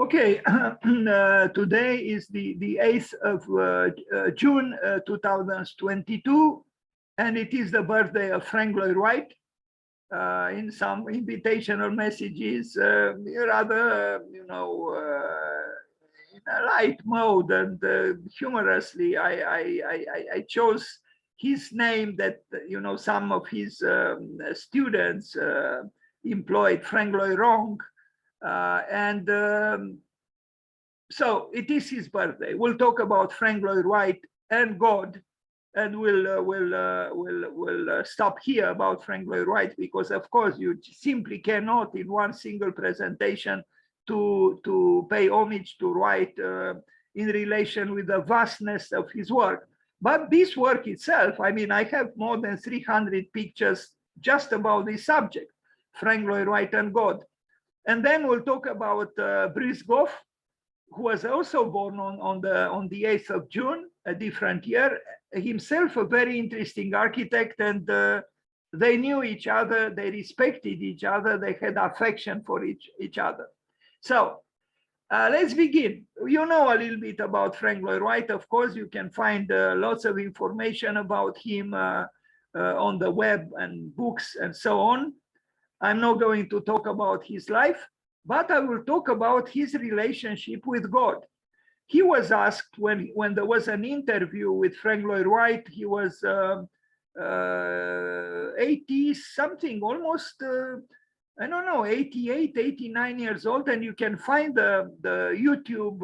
Okay, today is the 8th of June 2022, and it is the birthday of Frank Lloyd Wright. In some invitational messages, rather, in a light mode and humorously, I chose his name that, some of his students employed Frank Lloyd wrong. So it is his birthday. We'll talk about Frank Lloyd Wright and God, and we'll stop here about Frank Lloyd Wright, because of course you simply cannot in one single presentation to pay homage to Wright in relation with the vastness of his work. But this work itself, I mean, I have more than 300 pictures just about this subject, Frank Lloyd Wright and God. And then we'll talk about Goff, who was also born on the 8th of June, a different year, himself a very interesting architect, and they knew each other, they respected each other, they had affection for each other. So let's begin. You know a little bit about Frank Lloyd Wright. Of course, you can find lots of information about him on the web and books and so on. I'm not going to talk about his life, but I will talk about his relationship with God. He was asked when there was an interview with Frank Lloyd Wright, he was 80 something, almost, I don't know, 88, 89 years old. And you can find the YouTube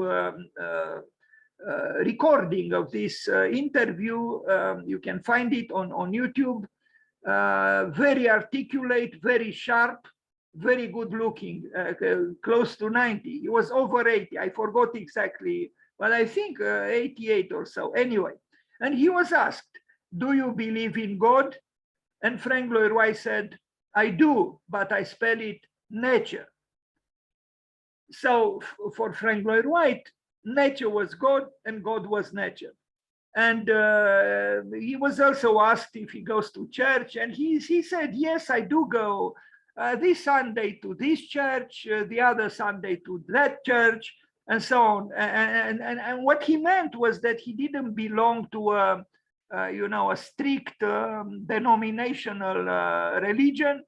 recording of this interview. You can find it on YouTube. Very articulate, very sharp, very good looking, close to 90. He was over 80, I forgot exactly, but I think 88 or so. Anyway, and he was asked, do you believe in God? And Frank Lloyd Wright said, I do, but I spell it nature. So for Frank Lloyd Wright, nature was God and God was nature. And he was also asked if he goes to church, and he said, yes, I do go this Sunday to this church, the other Sunday to that church, and so on. And what he meant was that he didn't belong to a strict denominational religion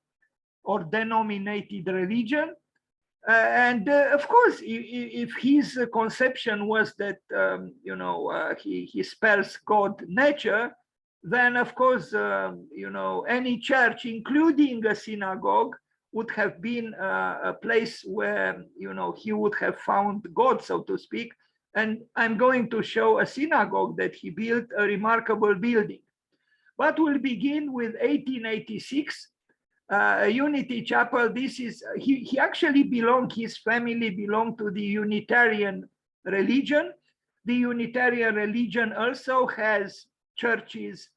or denominated religion. Of course, if his conception was that, he spells God nature, then of course, any church, including a synagogue, would have been a place where, he would have found God, so to speak. And I'm going to show a synagogue that he built, a remarkable building. But we'll begin with 1886. Unity Chapel. This is, he actually belonged, his family belonged to the Unitarian religion. The Unitarian religion also has churches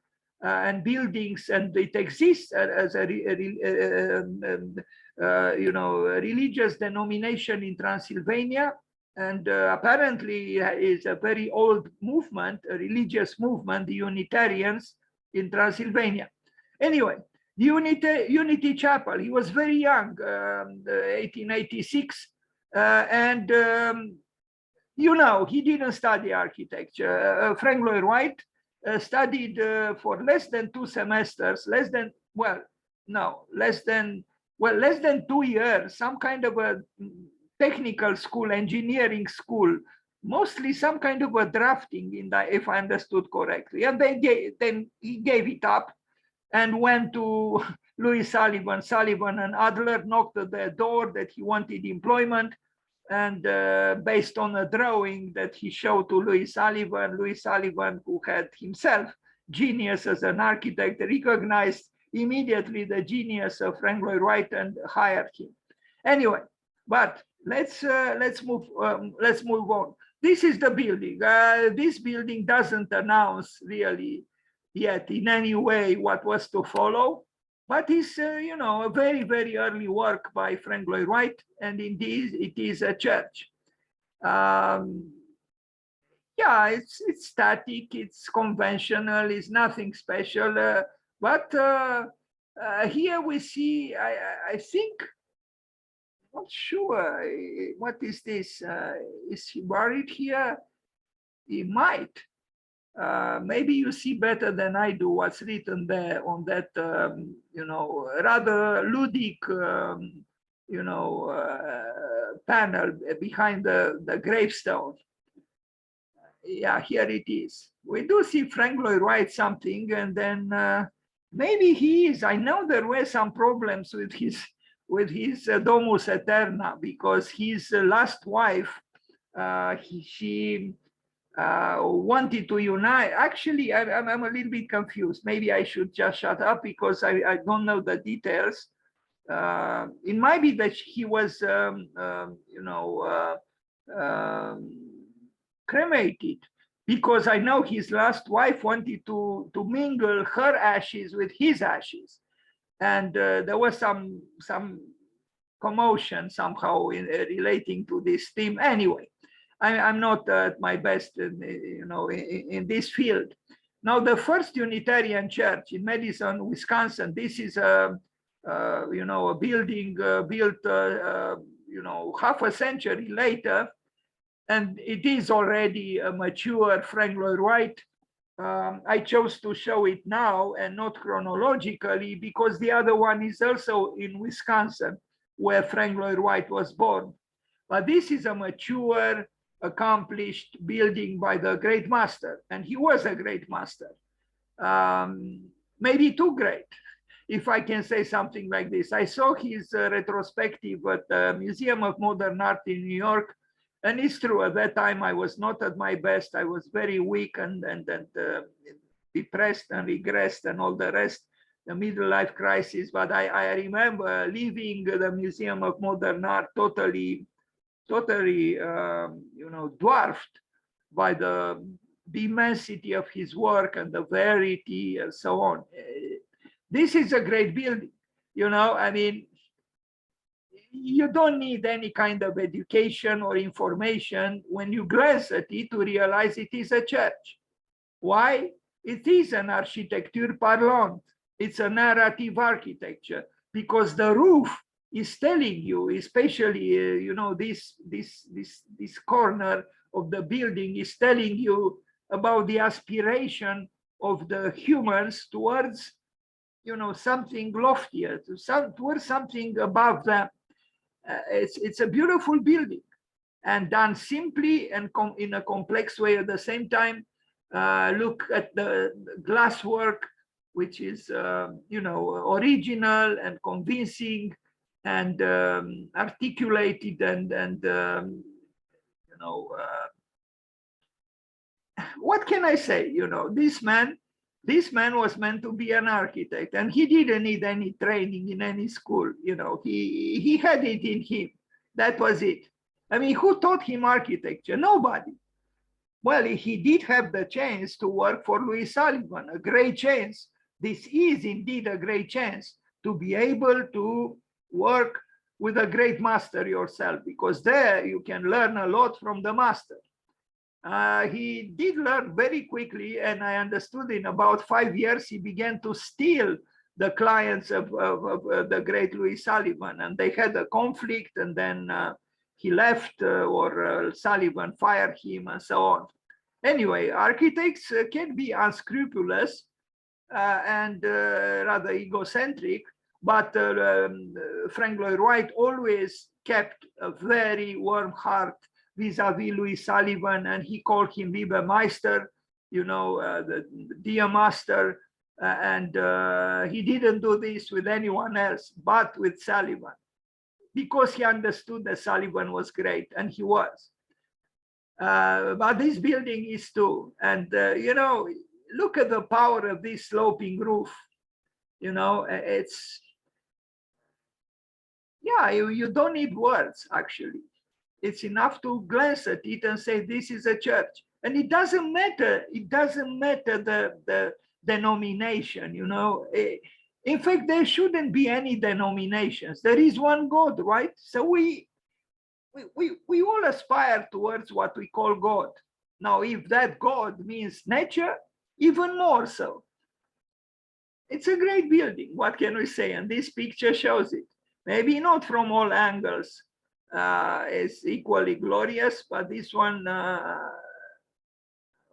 and buildings, and it exists as a religious denomination in Transylvania. And apparently is a very old movement, a religious movement, the Unitarians in Transylvania. Anyway, the Unity Chapel, he was very young, 1886, he didn't study architecture. Frank Lloyd Wright studied for less than 2 semesters, less than 2 years, some kind of a technical school, engineering school, mostly some kind of a drafting, if I understood correctly. And then he gave it up and went to Louis Sullivan. Sullivan and Adler knocked at the door that he wanted employment. And based on a drawing that he showed to Louis Sullivan, who had himself genius as an architect, recognized immediately the genius of Frank Lloyd Wright and hired him. Anyway, but let's move on. This is the building. This building doesn't announce really yet in any way what was to follow, but it's a very, very early work by Frank Lloyd Wright, and indeed it is a church. It's static, it's conventional, it's nothing special, but here we see, I think not sure. What is this? Is he buried here? He might. Maybe you see better than I do what's written there on that, rather ludic, panel behind the gravestone. Yeah, here it is. We do see Frank Lloyd Wright something, and then maybe he is. I know there were some problems with his Domus Eterna, because his last wife, she wanted to unite. Actually, I'm a little bit confused. Maybe I should just shut up because I don't know the details. It might be that he was, cremated, because I know his last wife wanted to mingle her ashes with his ashes, and there was some commotion somehow relating to this theme. Anyway, I'm not at my best, in this field. Now, the first Unitarian church in Madison, Wisconsin. This is a building built, half a century later, and it is already a mature Frank Lloyd Wright. I chose to show it now and not chronologically because the other one is also in Wisconsin, where Frank Lloyd Wright was born. But this is a mature, accomplished building by the great master, and he was a great master, maybe too great, if I can say something like this. I saw his retrospective at the Museum of Modern Art in New York, and it's true, at that time I was not at my best. I was very weak and depressed and regressed and all the rest, the middle life crisis. But I remember leaving the Museum of Modern Art totally dwarfed by the immensity of his work and the verity and so on. This is a great building, I mean, you don't need any kind of education or information when you glance at it to realize it is a church. Why? It is an architecture parlante. It's a narrative architecture, because the roof is telling you, especially this corner of the building is telling you about the aspiration of the humans towards something loftier, towards something above them. It's a beautiful building, and done simply and in a complex way at the same time. Look at the glasswork, which is original and convincing and articulated and what can I say? This man was meant to be an architect, and he didn't need any training in any school. He had it in him. That was it. I mean, who taught him architecture? Nobody. Well, he did have the chance to work for Louis Sullivan, a great chance. This is indeed a great chance to be able to work with a great master yourself, because there you can learn a lot from the master. He did learn very quickly, and I understood in about 5 years, he began to steal the clients of the great Louis Sullivan, and they had a conflict, and then he left, or Sullivan fired him, and so on. Anyway, architects can be unscrupulous and rather egocentric, but Frank Lloyd Wright always kept a very warm heart vis-a-vis Louis Sullivan, and he called him Lieber Meister, the dear master, and he didn't do this with anyone else but with Sullivan, because he understood that Sullivan was great, and he was. But this building is too, and look at the power of this sloping roof. It's, yeah, you don't need words, actually. It's enough to glance at it and say, this is a church. And it doesn't matter the denomination, In fact, there shouldn't be any denominations. There is one God, right? So we all aspire towards what we call God. Now, if that God means nature, even more so. It's a great building. What can we say? And this picture shows it. Maybe not from all angles is equally glorious, but this one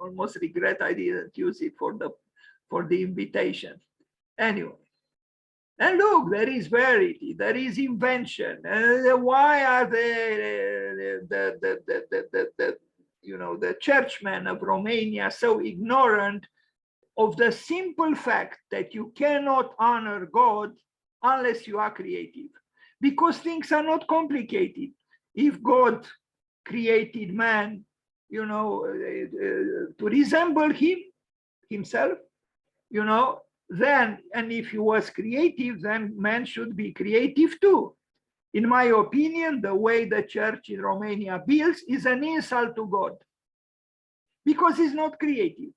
almost regret I didn't use it for the invitation. Anyway, and look, there is verity, there is invention. Why are the churchmen of Romania so ignorant of the simple fact that you cannot honor God unless you are creative? Because things are not complicated. If God created man, to resemble himself, then, and if he was creative, then man should be creative too. In my opinion, the way the church in Romania builds is an insult to God, because he's not creative.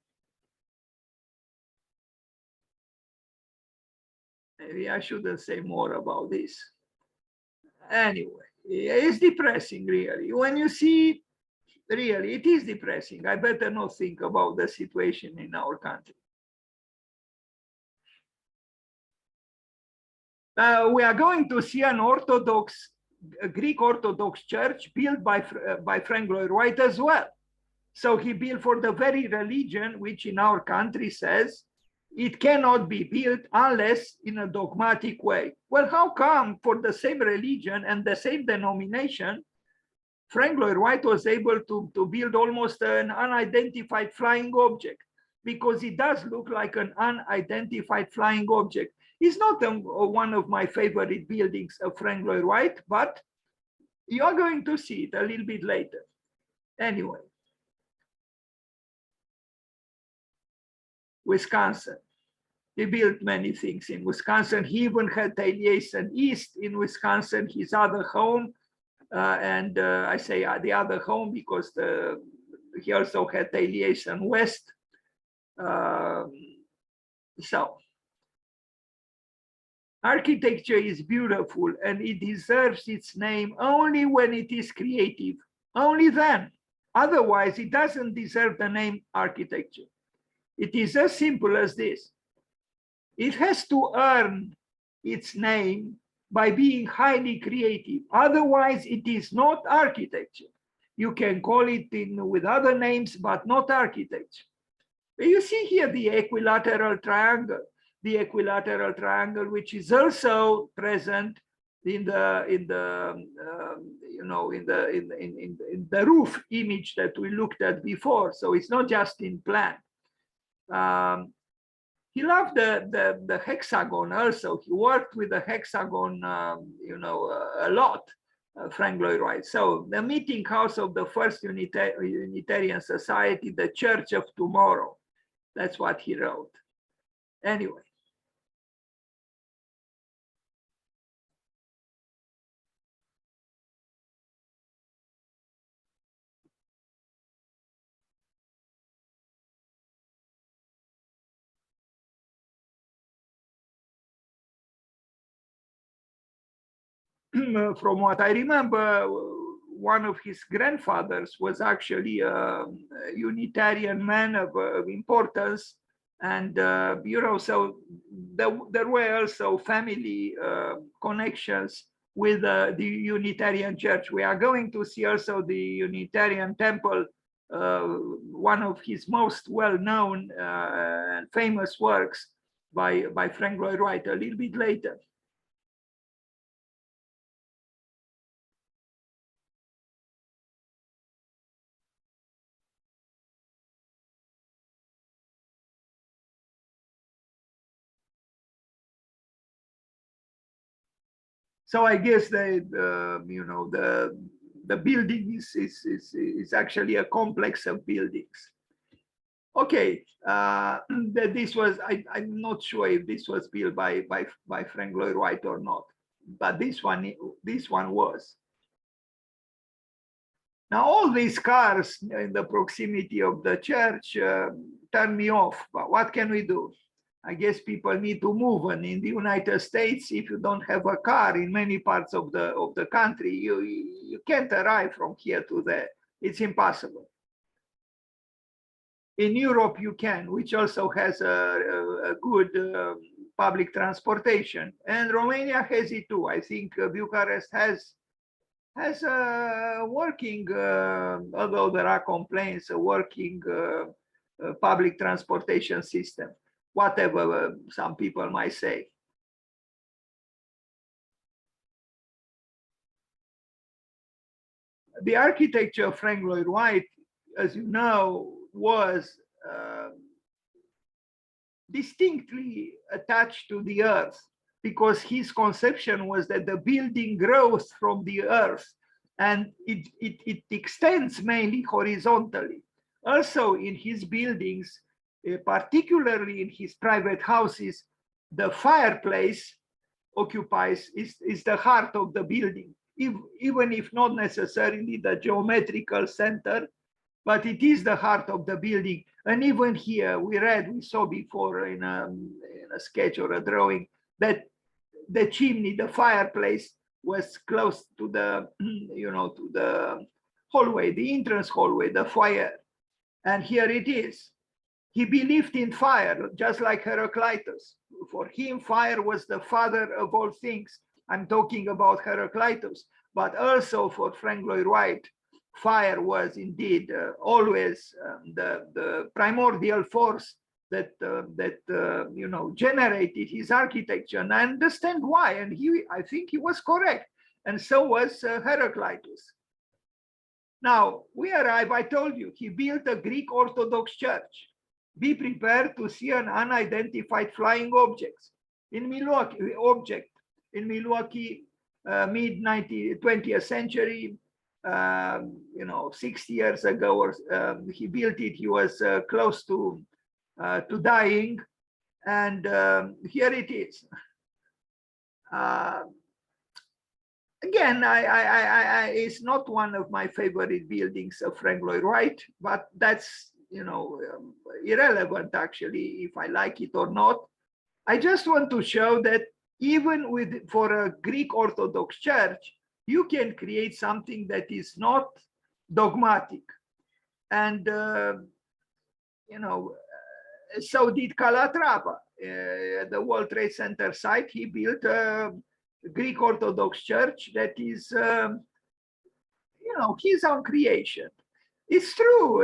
Maybe I shouldn't say more about this. Anyway, it's depressing, really. When you see, really, it is depressing. I better not think about the situation in our country. We are going to see an Greek Orthodox church built by Frank Lloyd Wright as well. So he built for the very religion which in our country says it cannot be built unless in a dogmatic way. Well, how come for the same religion and the same denomination, Frank Lloyd Wright was able to build almost an unidentified flying object? Because it does look like an unidentified flying object. It's not one of my favorite buildings of Frank Lloyd Wright, but you are going to see it a little bit later. Anyway, Wisconsin. He built many things in Wisconsin. He even had Taliesin East in Wisconsin, his other home. I say the other home because he also had Taliesin West. So architecture is beautiful and it deserves its name only when it is creative, only then. Otherwise, it doesn't deserve the name architecture. It is as simple as this. It has to earn its name by being highly creative. Otherwise, it is not architecture. You can call it with other names, but not architecture. You see here the equilateral triangle. The equilateral triangle, which is also present in the roof image that we looked at before. So it's not just in plan. He loved the hexagon also. He worked with the hexagon, a lot. Frank Lloyd Wright. So the meeting house of the first Unitarian Society, the Church of Tomorrow. That's what he wrote. Anyway. From what I remember, one of his grandfathers was actually a Unitarian man of importance. And, so there were also family connections with the Unitarian Church. We are going to see also the Unitarian Temple, one of his most well-known and famous works by Frank Lloyd Wright a little bit later. So I guess the building is actually a complex of buildings. Okay, this was I'm not sure if this was built by Frank Lloyd Wright or not, but this one was. Now all these cars in the proximity of the church turn me off. But what can we do? I guess people need to move, and in the United States, if you don't have a car in many parts of the country, you can't arrive from here to there. It's impossible. In Europe, you can, which also has a good public transportation, and Romania has it too. I think Bucharest has a working, although there are complaints, a working public transportation system, whatever some people might say. The architecture of Frank Lloyd Wright, as you know, was distinctly attached to the earth, because his conception was that the building grows from the earth and it extends mainly horizontally. Also in his buildings, particularly in his private houses, the fireplace is the heart of the building, even if not necessarily the geometrical center, but it is the heart of the building. And even here, we saw before in a sketch or a drawing that the chimney, the fireplace, was close to the, to the hallway, the entrance hallway, the foyer. And here it is. He believed in fire, just like Heraclitus. For him, fire was the father of all things. I'm talking about Heraclitus, but also for Frank Lloyd Wright, fire was indeed always the primordial force that generated his architecture. And I understand why, and I think he was correct, and so was Heraclitus. Now we arrive. I told you he built a Greek Orthodox church. Be prepared to see an unidentified flying object in Milwaukee. Mid 20th century. 60 years ago, or he built it. He was close to dying, and here it is. Again, it's not one of my favorite buildings of Frank Lloyd Wright, but that's irrelevant actually if I like it or not. I just want to show that even for a Greek Orthodox church, you can create something that is not dogmatic. And, so did Calatrava. The World Trade Center site, he built a Greek Orthodox church that is, his own creation. It's true,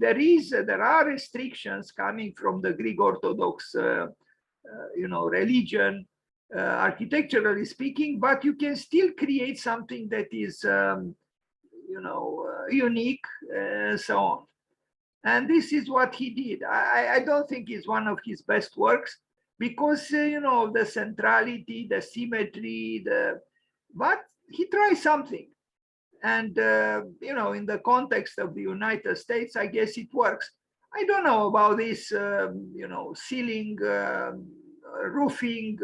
there are restrictions coming from the Greek Orthodox, religion, architecturally speaking, but you can still create something that is, unique, and so on. And this is what he did. I don't think it's one of his best works because, the centrality, the symmetry, but he tried something. And, in the context of the United States, I guess it works. I don't know about this, ceiling, roofing,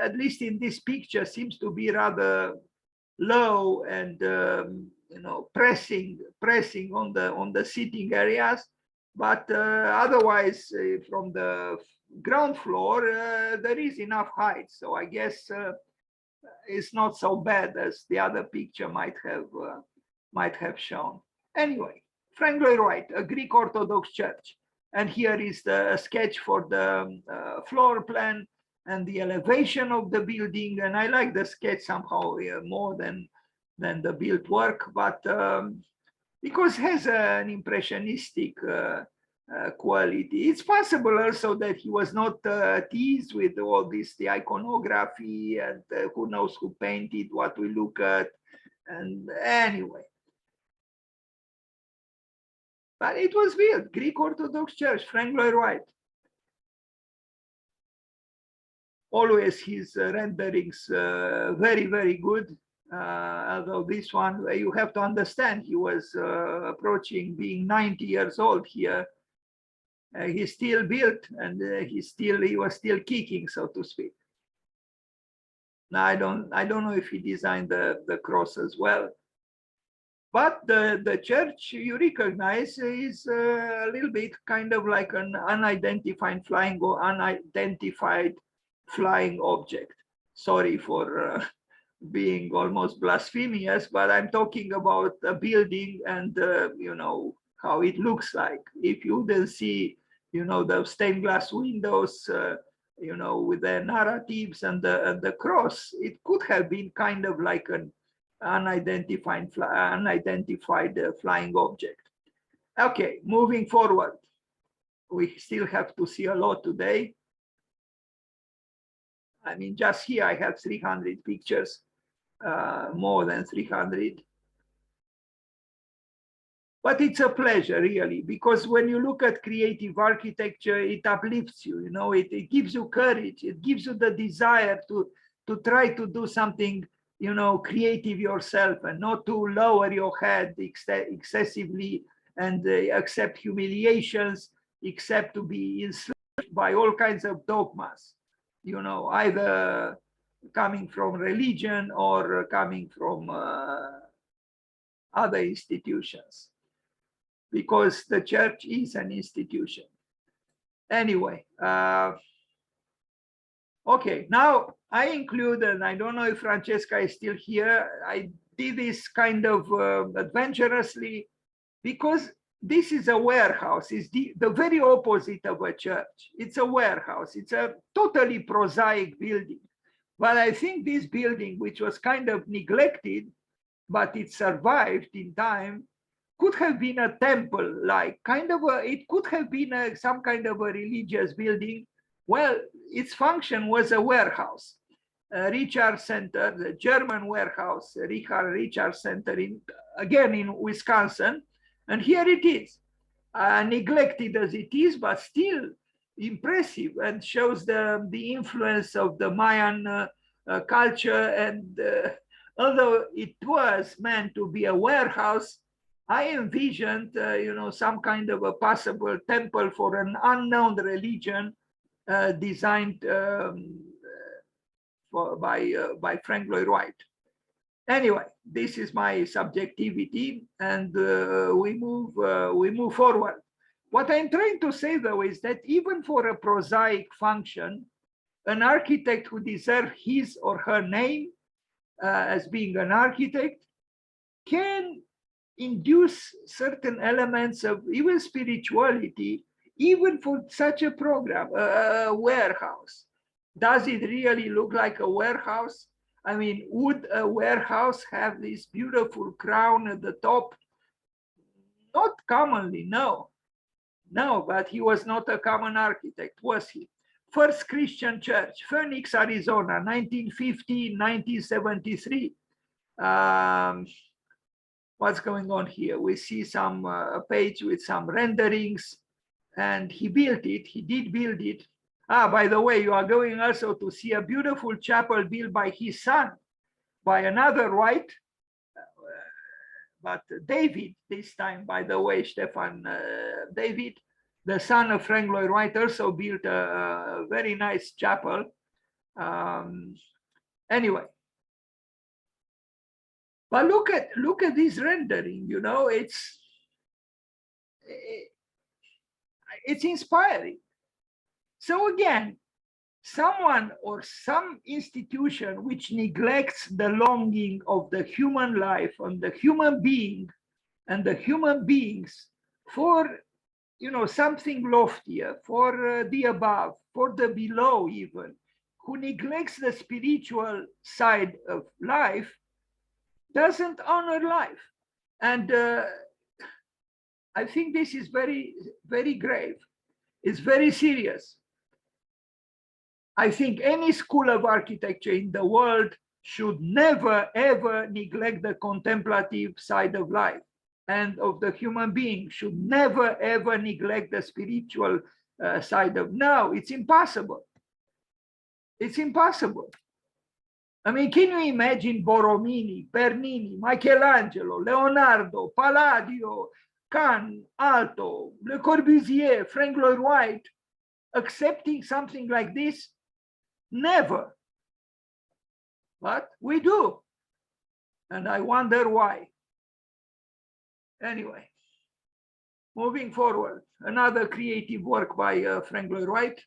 at least in this picture, seems to be rather low and pressing on the seating areas. But otherwise, from the ground floor, there is enough height. So I guess it's not so bad as the other picture might have shown. Anyway, Frank Lloyd Wright, a Greek Orthodox church. And here is the sketch for the floor plan and the elevation of the building. And I like the sketch somehow more than the built work, but because it has an impressionistic quality. It's possible also that he was not teased with all this, the iconography, and who knows who painted what we look at. And anyway, but it was built, Greek Orthodox Church, Frank Lloyd Wright. Always his renderings very, very good. Although this one, you have to understand, he was approaching being 90 years old here. He still built, and he was still kicking, so to speak. Now I don't know if he designed the cross as well, but the church you recognize is a little bit kind of like an unidentified flying object. Sorry for being almost blasphemous, but I'm talking about a building and how it looks like. If you wouldn't see you know, the stained glass windows, you know, with the narratives and the cross. It could have been kind of like an unidentified flying object. Okay, moving forward. We still have to see a lot today. I mean, just here I have 300 pictures, more than 300. But it's a pleasure, really, because when you look at creative architecture, it uplifts you, you know, it gives you courage, it gives you the desire to try to do something, you know, creative yourself, and not to lower your head excessively and accept humiliations, except to be enslaved by all kinds of dogmas, you know, either coming from religion or coming from other institutions, because the church is an institution. Anyway, okay, now I include, and I don't know if Francesca is still here, I did this kind of adventurously, because this is a warehouse. It's the very opposite of a church. It's a warehouse. It's a totally prosaic building. But I think this building, which was kind of neglected, but it survived in time, could have been a temple, like kind of it could have been some kind of a religious building. Well, its function was a warehouse. Richard Center, the German warehouse, Richard Center, again in Wisconsin. And here it is, neglected as it is, but still impressive, and shows the influence of the Mayan culture. And although it was meant to be a warehouse, I envisioned, you know, some kind of a possible temple for an unknown religion, designed by Frank Lloyd Wright. Anyway, this is my subjectivity, and we move forward. What I'm trying to say, though, is that even for a prosaic function, an architect who deserves his or her name as being an architect can induce certain elements of even spirituality, even for such a program, a warehouse. Does it really look like a warehouse? I mean, would a warehouse have this beautiful crown at the top? Not commonly, no. No, but he was not a common architect, was he? First Christian Church, Phoenix, Arizona, 1950, 1973. What's going on here? We see some page with some renderings, and he built it. He did build it. By the way, you are going also to see a beautiful chapel built by his son, by another Wright, but David this time, by the way, Stefan David, the son of Frank Lloyd Wright, also built a very nice chapel. Anyway, but look at this rendering. You know, it's inspiring. So again, someone or some institution which neglects the longing of the human life and the human being and the human beings for, you know, something loftier, for the above, for the below even, who neglects the spiritual side of life, doesn't honor life. And I think this is very, very grave. It's very serious. I think any school of architecture in the world should never, ever neglect the contemplative side of life and of the human being, should never, ever neglect the spiritual side of. No, it's impossible. It's impossible. I mean, can you imagine Borromini, Bernini, Michelangelo, Leonardo, Palladio, Kahn, Alto, Le Corbusier, Frank Lloyd Wright accepting something like this? Never. But we do. And I wonder why. Anyway, moving forward, another creative work by Frank Lloyd Wright.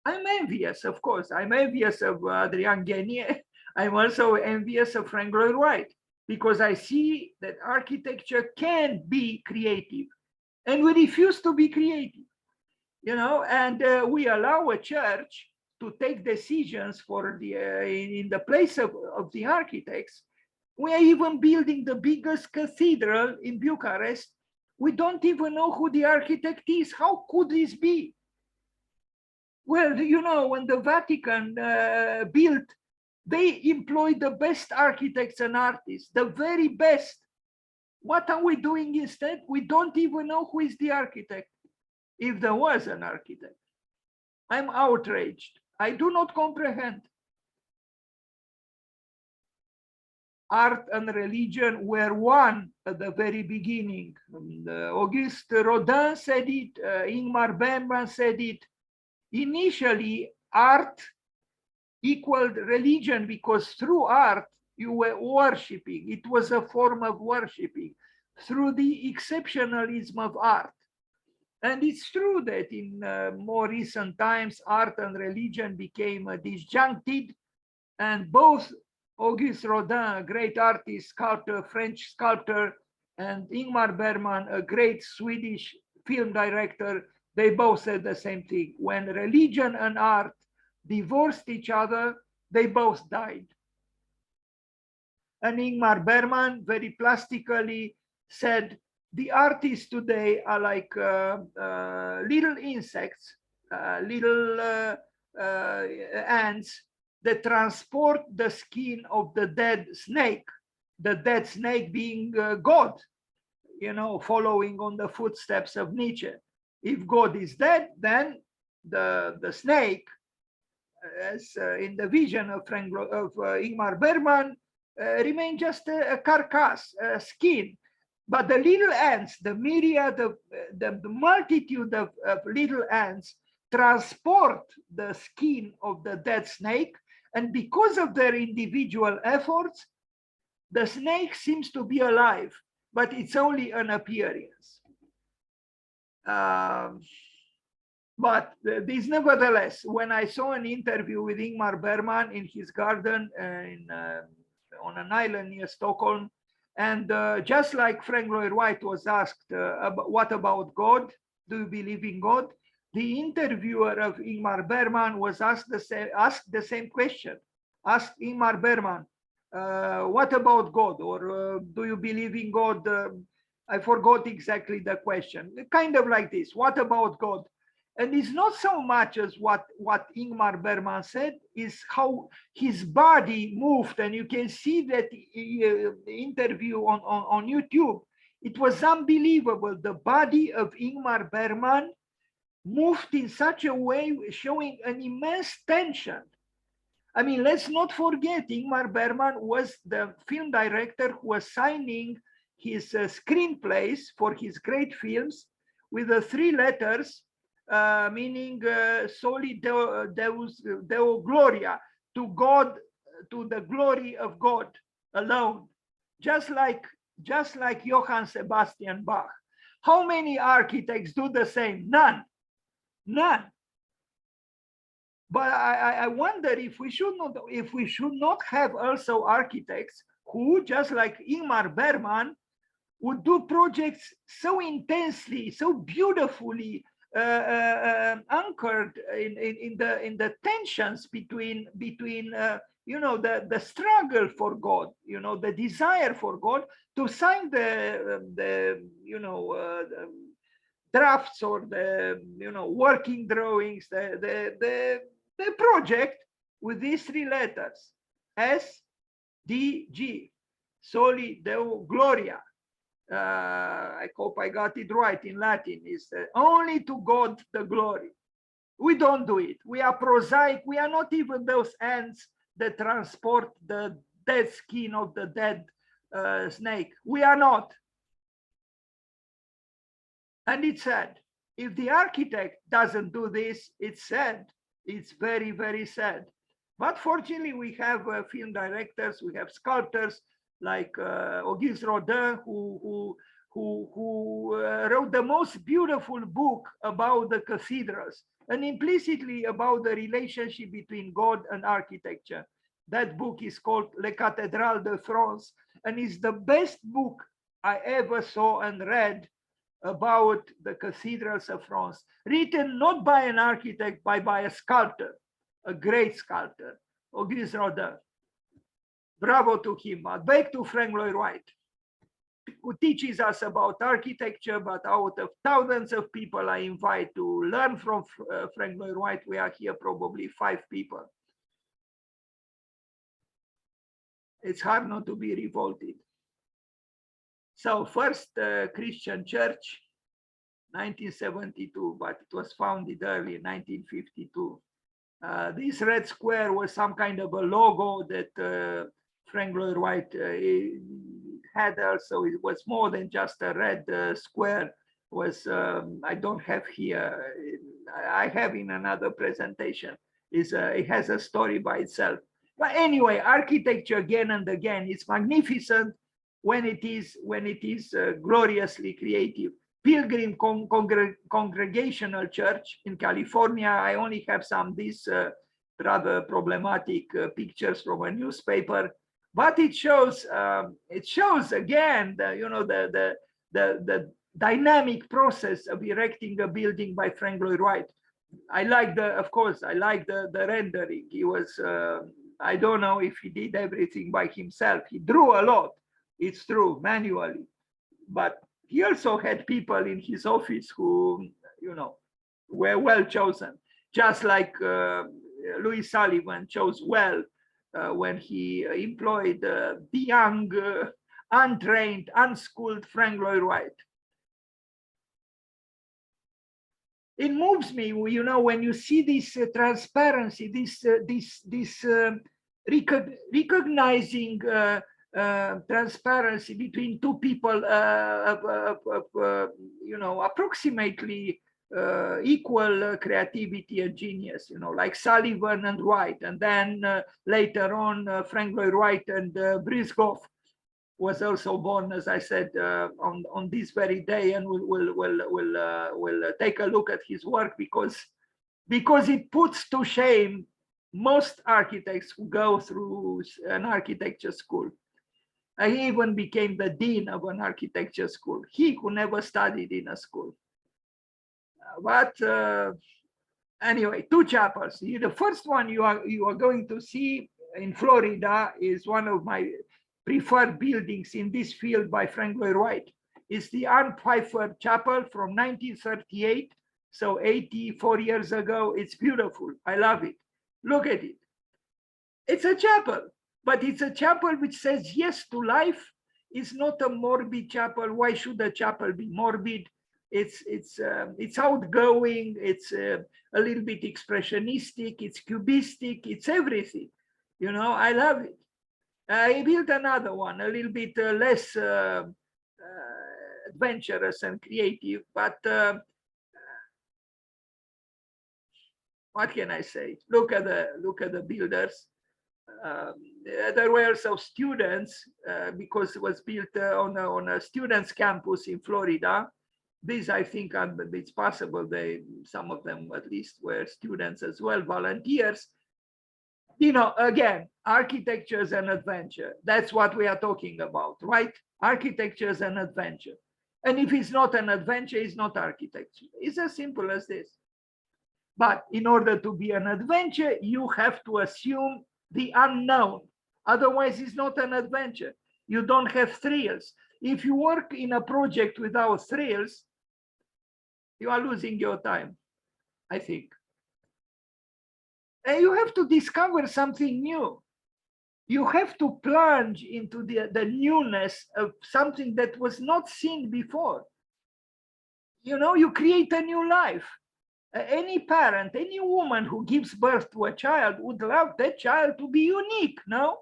I'm envious, of course. I'm envious of Adrien Guénier. I'm also envious of Frank Lloyd Wright because I see that architecture can be creative, and we refuse to be creative, and we allow a church to take decisions for the in the place of the architects. We are even building the biggest cathedral in Bucharest. We don't even know who the architect is. How could this be? Well, when the Vatican built, they employed the best architects and artists, the very best. What are we doing instead? We don't even know who is the architect, if there was an architect. I'm outraged. I do not comprehend. Art and religion were one at the very beginning. Auguste Rodin said it, Ingmar Bergman said it. Initially, art equaled religion because through art, you were worshiping. It was a form of worshiping through the exceptionalism of art. And it's true that in more recent times, art and religion became disjuncted, and both Auguste Rodin, a great artist, sculptor, French sculptor, and Ingmar Bergman, a great Swedish film director, they both said the same thing. When religion and art divorced each other, they both died. And Ingmar Bergman very plastically said, the artists today are like little insects, little ants that transport the skin of the dead snake being God, following on the footsteps of Nietzsche. If God is dead, then the snake, as in the vision of Ingmar Bergman, remain just a carcass, a skin. But the little ants, the myriad of the multitude of little ants transport the skin of the dead snake, and because of their individual efforts, the snake seems to be alive, but it's only an appearance. But this, nevertheless, when I saw an interview with Ingmar Bergman in his garden on an island near Stockholm, and just like Frank Lloyd Wright was asked, what about God? Do you believe in God? The interviewer of Ingmar Bergman was asked the same question. Asked Ingmar Bergman, what about God? Or do you believe in God? I forgot exactly the question. Kind of like this, what about God? And it's not so much as what Ingmar Bergman said, is how his body moved. And you can see that interview on YouTube. It was unbelievable. The body of Ingmar Bergman moved in such a way, showing an immense tension. I mean, let's not forget, Ingmar Bergman was the film director who was signing his screenplays for his great films with the 3 letters, meaning soli Deo Gloria, to God, to the glory of God alone, just like Johann Sebastian Bach. How many architects do the same? None. But I wonder if we should not have also architects who, just like Ingmar Bergman, would do projects so intensely, so beautifully anchored in the tensions between the struggle for God, the desire for God, to sign the drafts or the working drawings, the project with these 3 letters, SDG, Soli Deo Gloria. I hope I got it right in Latin, is only to God the glory. We don't do it. We are prosaic. We are not even those ants that transport the dead skin of the dead snake. We are not. And it's sad. If the architect doesn't do this, it's sad. It's very, very sad. But fortunately, we have film directors, we have sculptors like Auguste Rodin, who wrote the most beautiful book about the cathedrals and implicitly about the relationship between God and architecture. That book is called Les Cathédrales de France, and is the best book I ever saw and read about the cathedrals of France, written not by an architect, but by a sculptor, a great sculptor, Auguste Rodin. Bravo to him. But back to Frank Lloyd Wright, who teaches us about architecture, but out of thousands of people I invite to learn from Frank Lloyd Wright, we are here probably 5 people. It's hard not to be revolted. So first Christian church, 1972, but it was founded early in 1952. This red square was some kind of a logo that Frank Lloyd Wright had also. It was more than just a red square. It was, I don't have here, I have in another presentation. It has a story by itself. But anyway, architecture again and again, it's magnificent when it is gloriously creative. Pilgrim Congregational Church in California. I only have some these rather problematic pictures from a newspaper, but it shows again the dynamic process of erecting a building by Frank Lloyd Wright. I like the rendering. He was I don't know if he did everything by himself. He drew a lot, it's true, manually, but he also had people in his office who, were well chosen, just like Louis Sullivan chose well when he employed the young, untrained, unschooled Frank Lloyd Wright. It moves me, when you see this transparency, this recognizing transparency between two people approximately equal creativity and genius, like Sullivan and Wright, and then later on Frank Lloyd Wright and Brice Goff was also born, as I said, on this very day, and we'll take a look at his work because it puts to shame most architects who go through an architecture school. He even became the dean of an architecture school. He who never studied in a school. But anyway, 2 chapels. The first one you are going to see in Florida is one of my preferred buildings in this field by Frank Lloyd Wright. It's the Ann Pfeiffer Chapel from 1938, so 84 years ago. It's beautiful. I love it. Look at it. It's a chapel, but it's a chapel which says yes to life. It's not a morbid chapel. Why should a chapel be morbid? It's outgoing. It's a little bit expressionistic. It's cubistic. It's everything. I love it. I built another one, a little bit less adventurous and creative, but what can I say? Look at the builders. There were also students because it was built on a students' campus in Florida. These, I think, it's possible some of them at least were students as well, volunteers. Again, architecture is an adventure. That's what we are talking about, right? Architecture is an adventure. And if it's not an adventure, it's not architecture. It's as simple as this. But in order to be an adventure, you have to assume the unknown. Otherwise, it's not an adventure. You don't have thrills. If you work in a project without thrills, you are losing your time, I think. And you have to discover something new. You have to plunge into the newness of something that was not seen before. You create a new life. Any parent, any woman who gives birth to a child would love that child to be unique, no?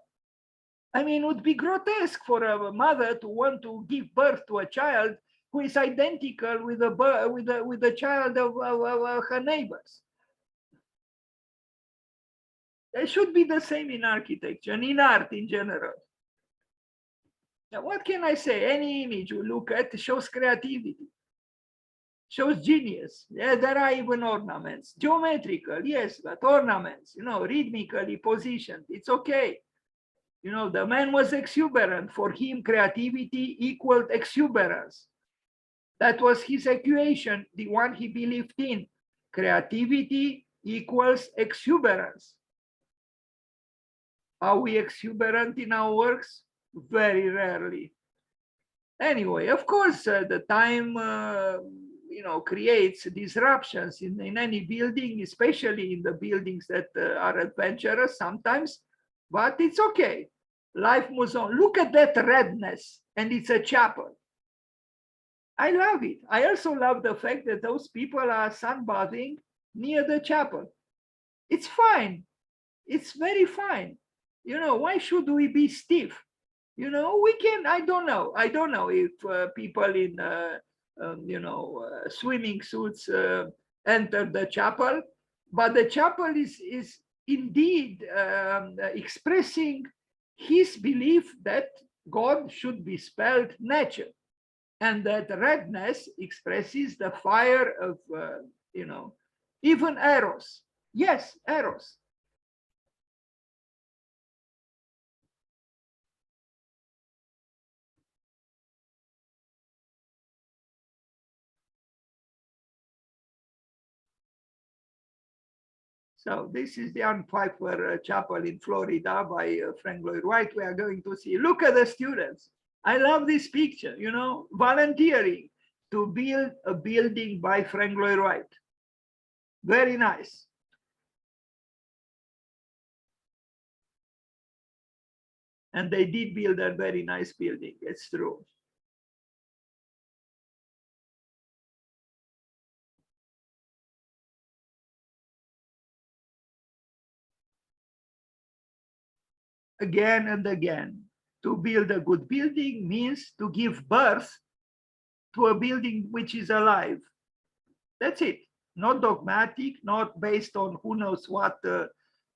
I mean, it would be grotesque for a mother to want to give birth to a child who is identical with the child of her neighbors. It should be the same in architecture and in art in general. Now, what can I say? Any image you look at shows creativity. Shows genius. Yeah, there are even ornaments, geometrical, yes, but ornaments, rhythmically positioned. It's okay. The man was exuberant. For him, creativity equaled exuberance. That was his equation, the one he believed in. Creativity equals exuberance. Are we exuberant in our works? Very rarely. Anyway, of course, the time creates disruptions in any building, especially in the buildings that are adventurous sometimes, but it's okay. Life moves on. Look at that redness, and it's a chapel. I love it. I also love the fact that those people are sunbathing near the chapel. It's fine. It's very fine. Why should we be stiff? We can, I don't know if people in, swimming suits enter the chapel, but the chapel is indeed expressing his belief that God should be spelled nature, and that redness expresses the fire of, even Eros. Yes, Eros. So this is the Ann Pfeiffer Chapel in Florida by Frank Lloyd Wright. We are going to see. Look at the students. I love this picture, volunteering to build a building by Frank Lloyd Wright. Very nice. And they did build a very nice building. It's true. Again and again, to build a good building means to give birth to a building which is alive. That's it. Not dogmatic, not based on who knows what,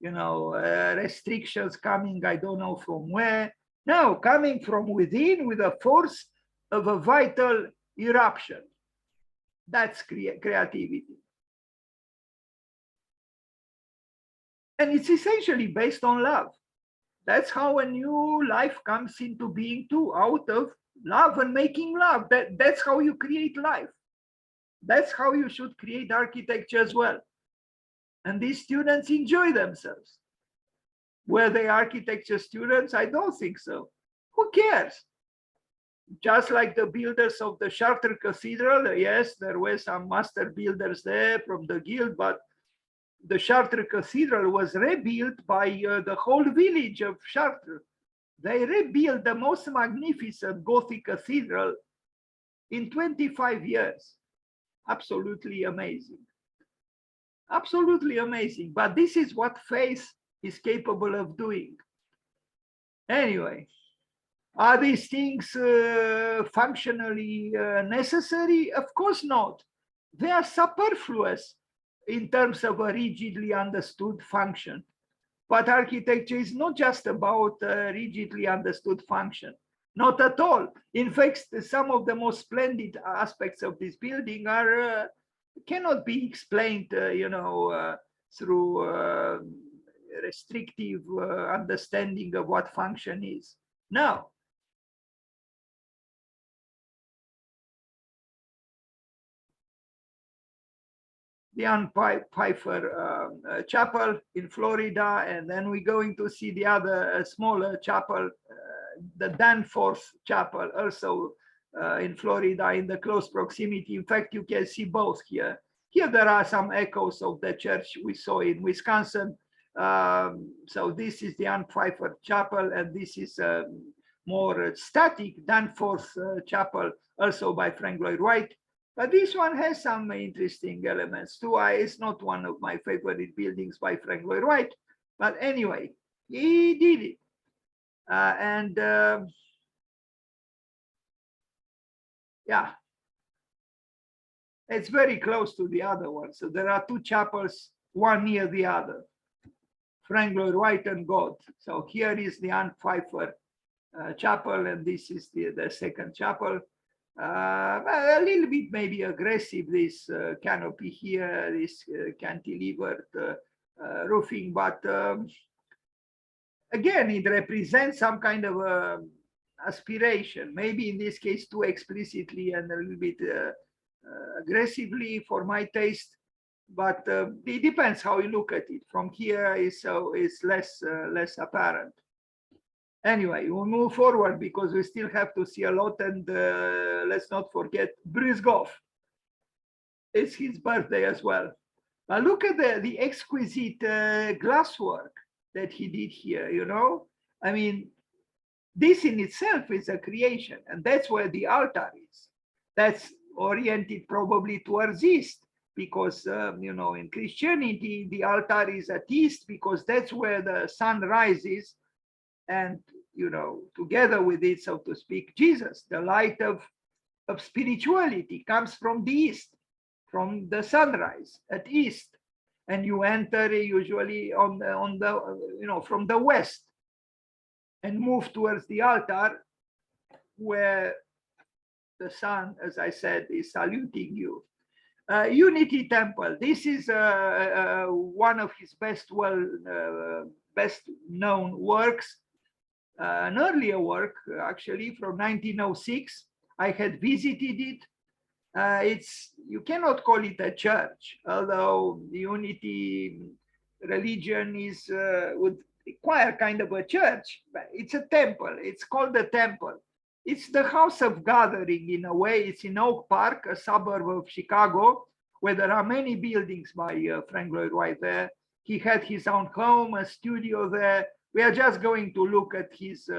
restrictions coming, I don't know from where. No, coming from within with the force of a vital eruption. That's creativity. And it's essentially based on love. That's how a new life comes into being too, out of love and making love. That's how you create life. That's how you should create architecture as well. And these students enjoy themselves. Were they architecture students? I don't think so. Who cares? Just like the builders of the Chartres Cathedral, yes, there were some master builders there from the guild, but the Chartres Cathedral was rebuilt by the whole village of Chartres. They rebuilt the most magnificent Gothic cathedral in 25 years. Absolutely amazing. Absolutely amazing. But this is what faith is capable of doing. Anyway, are these things functionally necessary? Of course not. They are superfluous in terms of a rigidly understood function. But architecture is not just about rigidly understood function. Not at all. In fact, some of the most splendid aspects of this building are cannot be explained, through restrictive understanding of what function is. Now, the Ann Pfeiffer Chapel in Florida, and then we're going to see the other smaller chapel, the Danforth Chapel, also in Florida, in the close proximity. In fact, you can see both here. Here there are some echoes of the church we saw in Wisconsin. So this is the Ann Pfeiffer Chapel, and this is more static Danforth Chapel, also by Frank Lloyd Wright. But this one has some interesting elements too. It's not one of my favorite buildings by Frank Lloyd Wright, but anyway, he did it. Yeah, it's very close to the other one. So there are two chapels, one near the other, Frank Lloyd Wright and God. So here is the Ann Pfeiffer Chapel, and this is the second chapel. A little bit maybe aggressive, this canopy here, this cantilevered roofing, but again, it represents some kind of aspiration, maybe in this case too explicitly and a little bit aggressively for my taste, but it depends how you look at it. From here is less apparent. Anyway, we'll move forward because we still have to see a lot, and let's not forget Bruce Goff. It's his birthday as well. But look at the exquisite glasswork that he did here, you know? I mean, this in itself is a creation, and that's where the altar is. That's oriented probably towards east, because, you know, in Christianity, the altar is at east because that's where the sun rises, and, you know, together with it, so to speak, Jesus, the light of spirituality, comes from the east, from the sunrise at east, and you enter usually on the you know, from the west and move towards the altar where the sun, as I said, is saluting you. Unity Temple. This is one of his best known works, an earlier work actually from 1906. I had visited it. You cannot call it a church, although the Unity religion would require kind of a church, but it's a temple. It's called a temple. It's the house of gathering in a way. It's in Oak Park, a suburb of Chicago, where there are many buildings by Frank Lloyd Wright there. He had his own home, a studio there. We are just going to look at his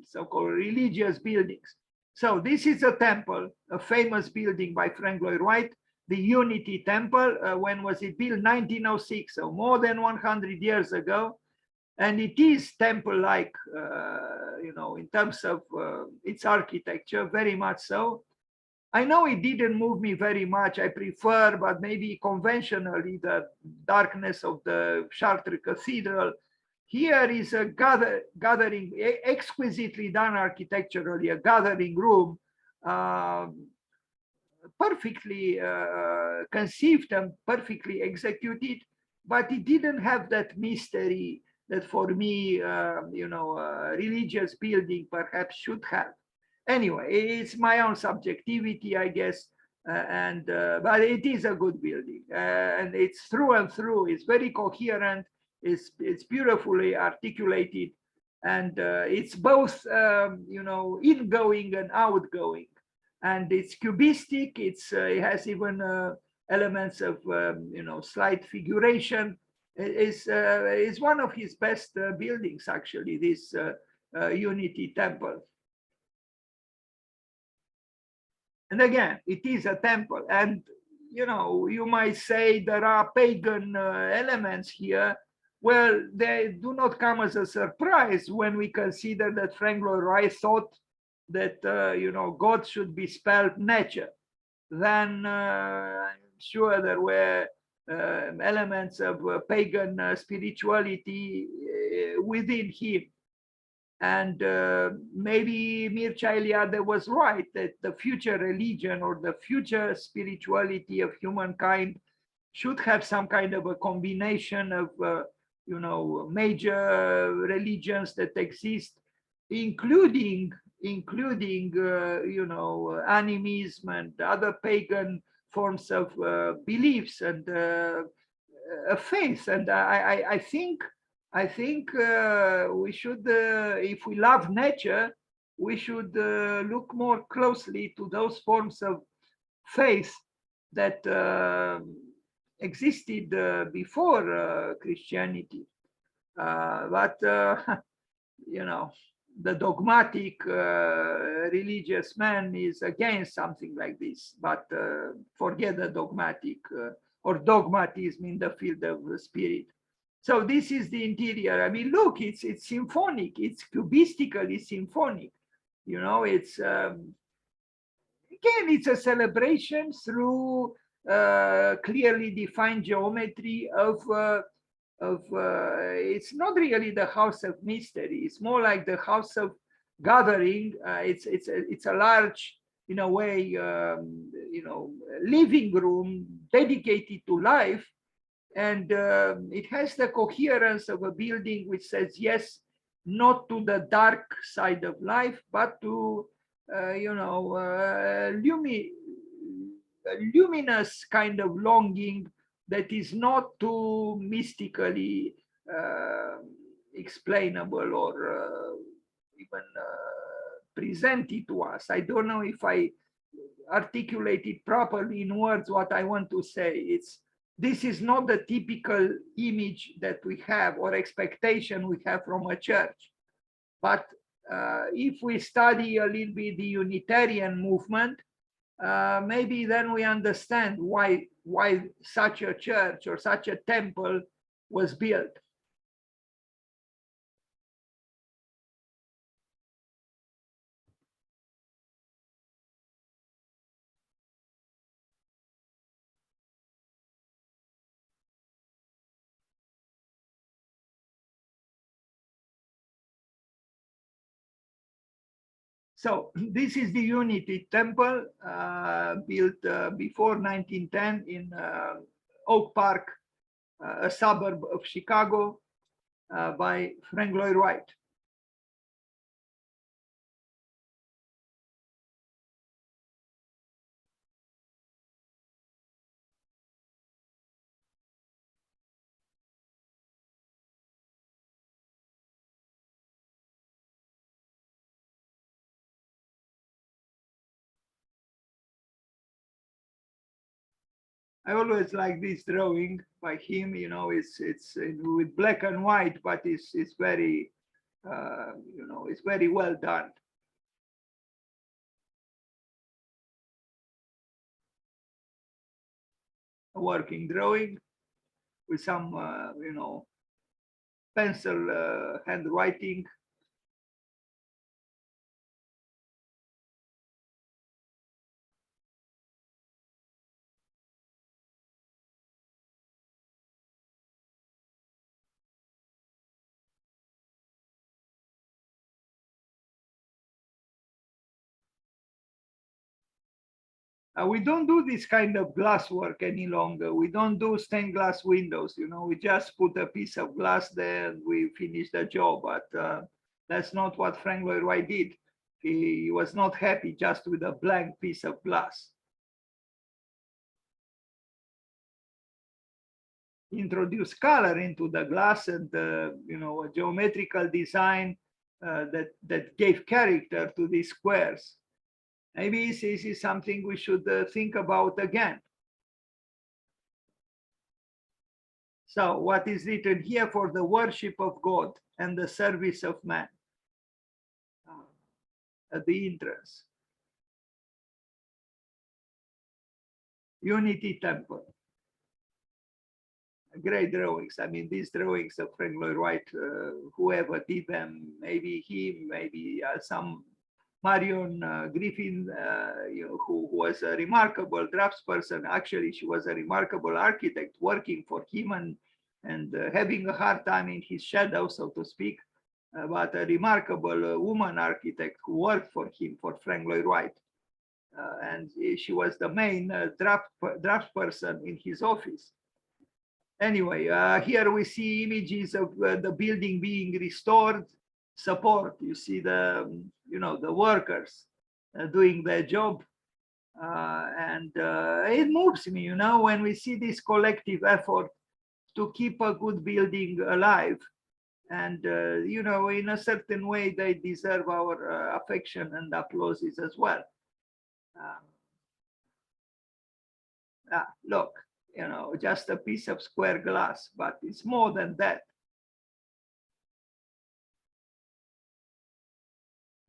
so-called religious buildings. So this is a temple, a famous building by Frank Lloyd Wright, the Unity Temple. When was it built? 1906, so more than 100 years ago. And it is temple-like, you know, in terms of its architecture, very much so. I know it didn't move me very much. I prefer, but maybe conventionally, the darkness of the Chartres Cathedral. Here is a gathering, exquisitely done architecturally, a gathering room, perfectly conceived and perfectly executed, but it didn't have that mystery that for me, you know, religious building perhaps should have. Anyway, it's my own subjectivity, I guess, but it is a good building, and it's through and through. It's very coherent. It's beautifully articulated, and it's both, you know, ingoing and outgoing, and it's cubistic. It has even elements of, you know, slight figuration. Is one of his best buildings, actually, this Unity Temple. And again, it is a temple. And, you know, you might say there are pagan elements here. Well, they do not come as a surprise when we consider that Frank Lloyd Wright thought that, you know, God should be spelled nature. Then I'm sure there were elements of pagan spirituality within him. And maybe Mircea Eliade was right that the future religion or the future spirituality of humankind should have some kind of a combination of, you know, major religions that exist, including you know, animism and other pagan forms of beliefs and faith. And I think we should, if we love nature, we should look more closely to those forms of faith that existed before Christianity. But you know, the dogmatic religious man is against something like this. But forget the dogmatic or dogmatism in the field of the spirit. So this is the interior. I mean, look, it's symphonic. It's cubistically symphonic. You know, it's again, it's a celebration through clearly defined geometry of. It's not really the house of mystery. It's more like the house of gathering. It's a large in a way, living room dedicated to life. And it has the coherence of a building which says yes, not to the dark side of life, but to luminous kind of longing that is not too mystically explainable or even presented to us. I don't know if I articulated properly in words what I want to say. This is not the typical image that we have or expectation we have from a church. But if we study a little bit the Unitarian movement, maybe then we understand why such a church or such a temple was built. So this is the Unity Temple built before 1910 in Oak Park, a suburb of Chicago, by Lloyd Wright. I always like this drawing by him. It's with black and white, but it's very it's very well done. A working drawing with some pencil handwriting. We don't do this kind of glass work any longer. We don't do stained glass windows. We just put a piece of glass there and we finish the job. But that's not what Lloyd Wright did. He was not happy just with a blank piece of glass. He introduced color into the glass and a geometrical design that gave character to these squares. Maybe this is something we should think about again. So what is written here? For the worship of God and the service of man. At the entrance. Unity Temple. Great drawings. I mean, these drawings of Lloyd Wright, whoever did them, maybe him, maybe some Marion Griffin, who was a remarkable draftsperson. Actually, she was a remarkable architect working for him and having a hard time in his shadow, so to speak, but a remarkable woman architect who worked for him, for Lloyd Wright. And she was the main draftsperson in his office. Anyway, here we see images of the building being restored. Support, you see the workers doing their job, and it moves me, when we see this collective effort to keep a good building alive, and in a certain way they deserve our affection and applauses as well. Look, just a piece of square glass, but it's more than that.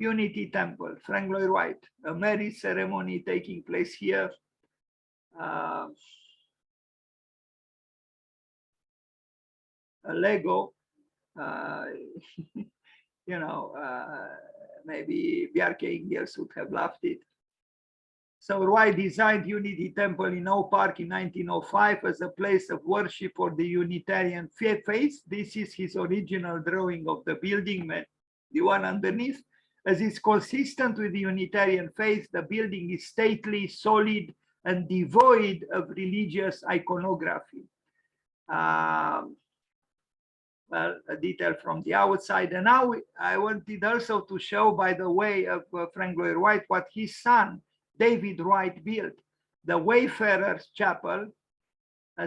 Unity Temple, Lloyd Wright, a marriage ceremony taking place here. A Lego, maybe Bjarke Ingels would have loved it. So Wright designed Unity Temple in Oak Park in 1905 as a place of worship for the Unitarian faith. This is his original drawing of the building, the one underneath. as it's consistent with the Unitarian faith. The building is stately, solid, and devoid of religious iconography. Well, a detail from the outside. And now I wanted also to show, by the way, of Frank Lloyd Wright, what his son, David Wright, built, the Wayfarers Chapel.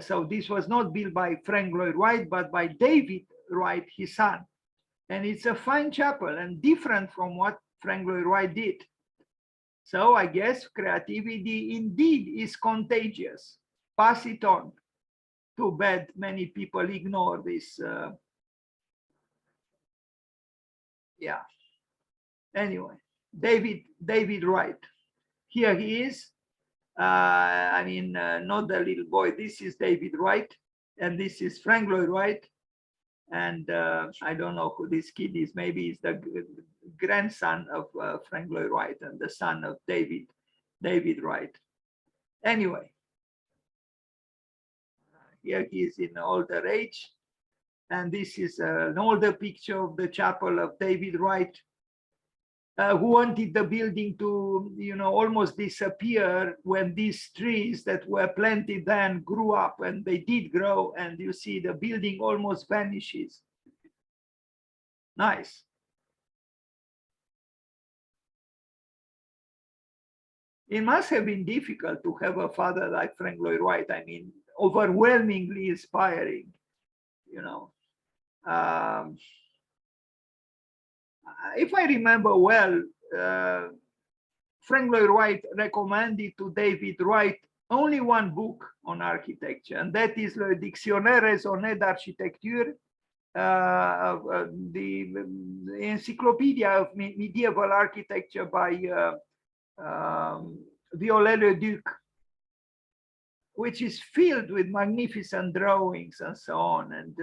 So this was not built by Frank Lloyd Wright, but by David Wright, his son. And it's a fine chapel and different from what Frank Lloyd Wright did. So I guess creativity indeed is contagious. Pass it on. Too bad many people ignore this. Yeah. Anyway, David Wright. Here he is. I mean, not the little boy. This is David Wright, and this is Frank Lloyd Wright. And I don't know who this kid is. Maybe he's the grandson of Frank Lloyd Wright and the son of David Wright. Anyway, here he is in older age. And this is an older picture of the chapel of David Wright, who wanted the building to, almost disappear when these trees that were planted then grew up, and they did grow, and you see the building almost vanishes. Nice. It must have been difficult to have a father like Frank Lloyd Wright. I mean, overwhelmingly inspiring, if I remember well, Frank Lloyd Wright recommended to David Wright only one book on architecture, and that is Le Dictionnaire raisonné d'architecture, the Encyclopedia of Medieval Architecture by Viollet-le-Duc, which is filled with magnificent drawings and so on. And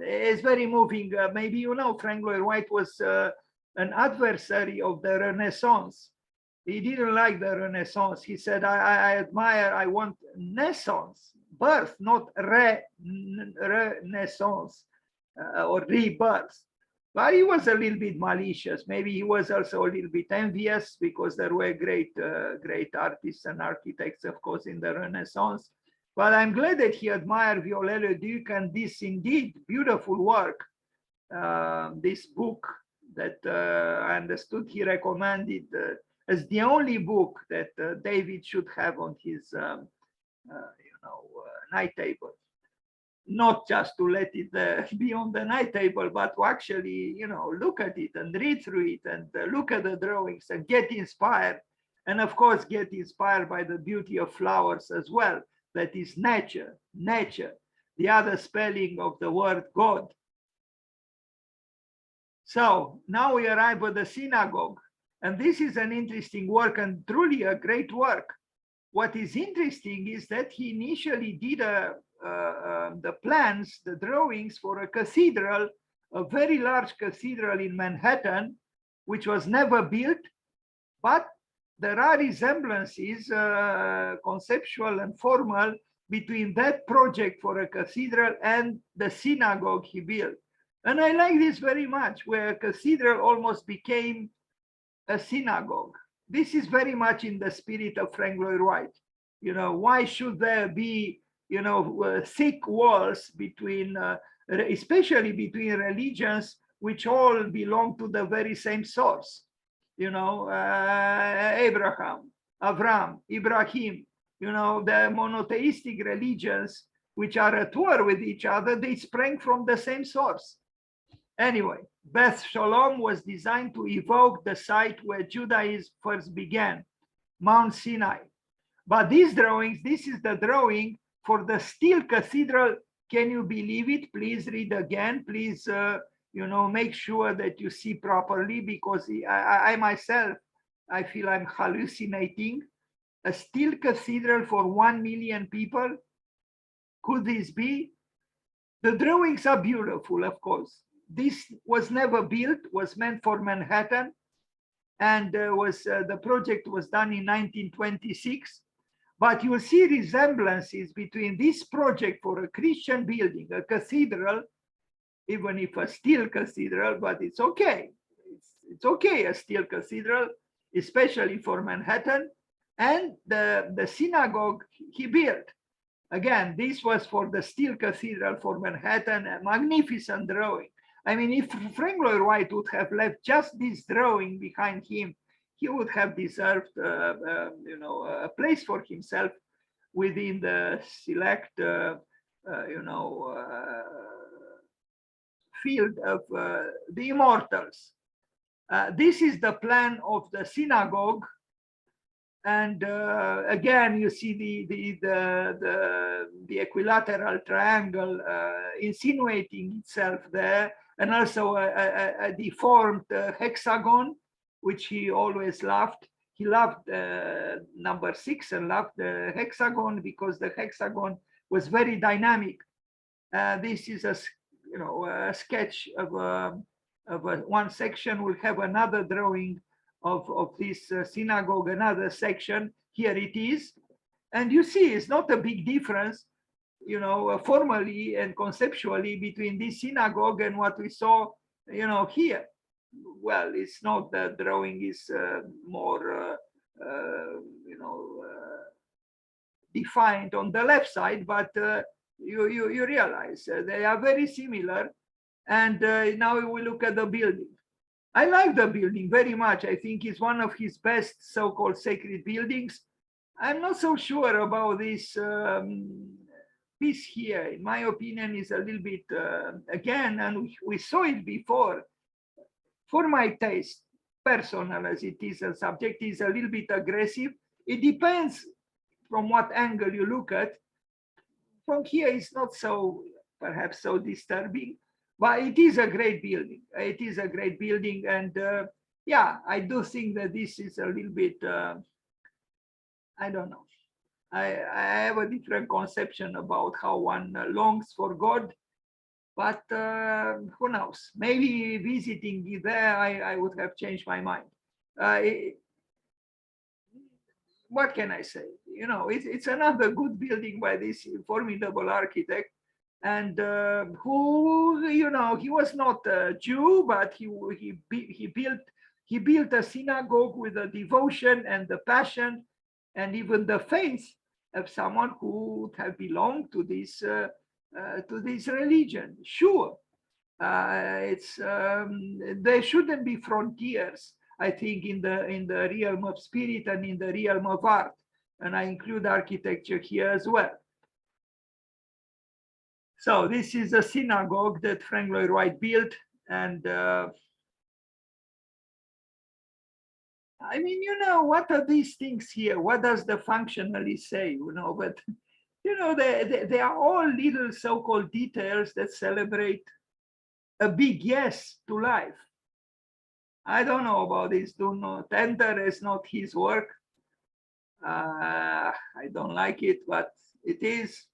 it's very moving. Maybe Frank Lloyd Wright was an adversary of the Renaissance. He didn't like the Renaissance. He said, I want naissance, birth, not renaissance or rebirth. But he was a little bit malicious. Maybe he was also a little bit envious, because there were great artists and architects, of course, in the Renaissance. But I'm glad that he admired Viollet-le-Duc and this indeed beautiful work, this book that I understood he recommended as the only book that David should have on his, night table. Not just to let it be on the night table, but to actually, look at it and read through it and look at the drawings and get inspired. And of course, get inspired by the beauty of flowers as well. That is nature, the other spelling of the word God. So now we arrive at the synagogue. And this is an interesting work and truly a great work. What is interesting is that he initially did the plans, the drawings for a cathedral, a very large cathedral in Manhattan, which was never built, but there are resemblances, conceptual and formal, between that project for a cathedral and the synagogue he built. And I like this very much, where a cathedral almost became a synagogue. This is very much in the spirit of Frank Lloyd Wright. Why should there be, thick walls between, especially between religions, which all belong to the very same source? Abraham, Avram, Ibrahim, the monotheistic religions, which are at war with each other, they sprang from the same source. Anyway, Beth Shalom was designed to evoke the site where Judaism first began, Mount Sinai. But these drawings, this is the drawing for the steel cathedral. Can you believe it? Please read again. Please, make sure that you see properly, because I myself, I feel I'm hallucinating. A steel cathedral for 1 million people? Could this be? The drawings are beautiful, of course. This was never built, was meant for Manhattan, and the project was done in 1926. But you'll see resemblances between this project for a Christian building, a cathedral, even if a steel cathedral, but it's okay. It's okay, a steel cathedral, especially for Manhattan. And the synagogue he built, again, this was for the steel cathedral for Manhattan, a magnificent drawing. I mean, if Frank Lloyd Wright would have left just this drawing behind him, he would have deserved, a place for himself within the select, field of the immortals. This is the plan of the synagogue, and again you see the equilateral triangle insinuating itself there, and also a deformed hexagon, which he always loved. He loved number 6 and loved the hexagon because the hexagon was very dynamic. This is a sketch of one section. We'll have another drawing of this synagogue, another section. Here it is, and you see it's not a big difference, formally and conceptually between this synagogue and what we saw, here. Well, it's not, the drawing is more, defined on the left side, but you realize they are very similar. And now we look at the building. I like the building very much. I think it's one of his best so-called sacred buildings. I'm not so sure about this piece here. In my opinion, is a little bit, again, and we saw it before. For my taste, personal as it is, a subject is a little bit aggressive. It depends from what angle you look at. From here, it's not so, perhaps so disturbing, but it is a great building. It is a great building. And yeah, I do think that this is a little bit, I don't know. I have a different conception about how one longs for God, but who knows? Maybe visiting it there, I would have changed my mind. What can I say? It's another good building by this formidable architect, and who, he was not a Jew, but he built a synagogue with the devotion and the passion and even the faith of someone who would have belonged to this religion. Sure, it's there shouldn't be frontiers, I think, in the realm of spirit and in the realm of art, and I include architecture here as well. So this is a synagogue that Frank Lloyd Wright built, and I mean, what are these things here? What does the functionalist say? But they are all little so-called details that celebrate a big yes to life. I don't know about this. Do not enter is not his work. I don't like it, but it is.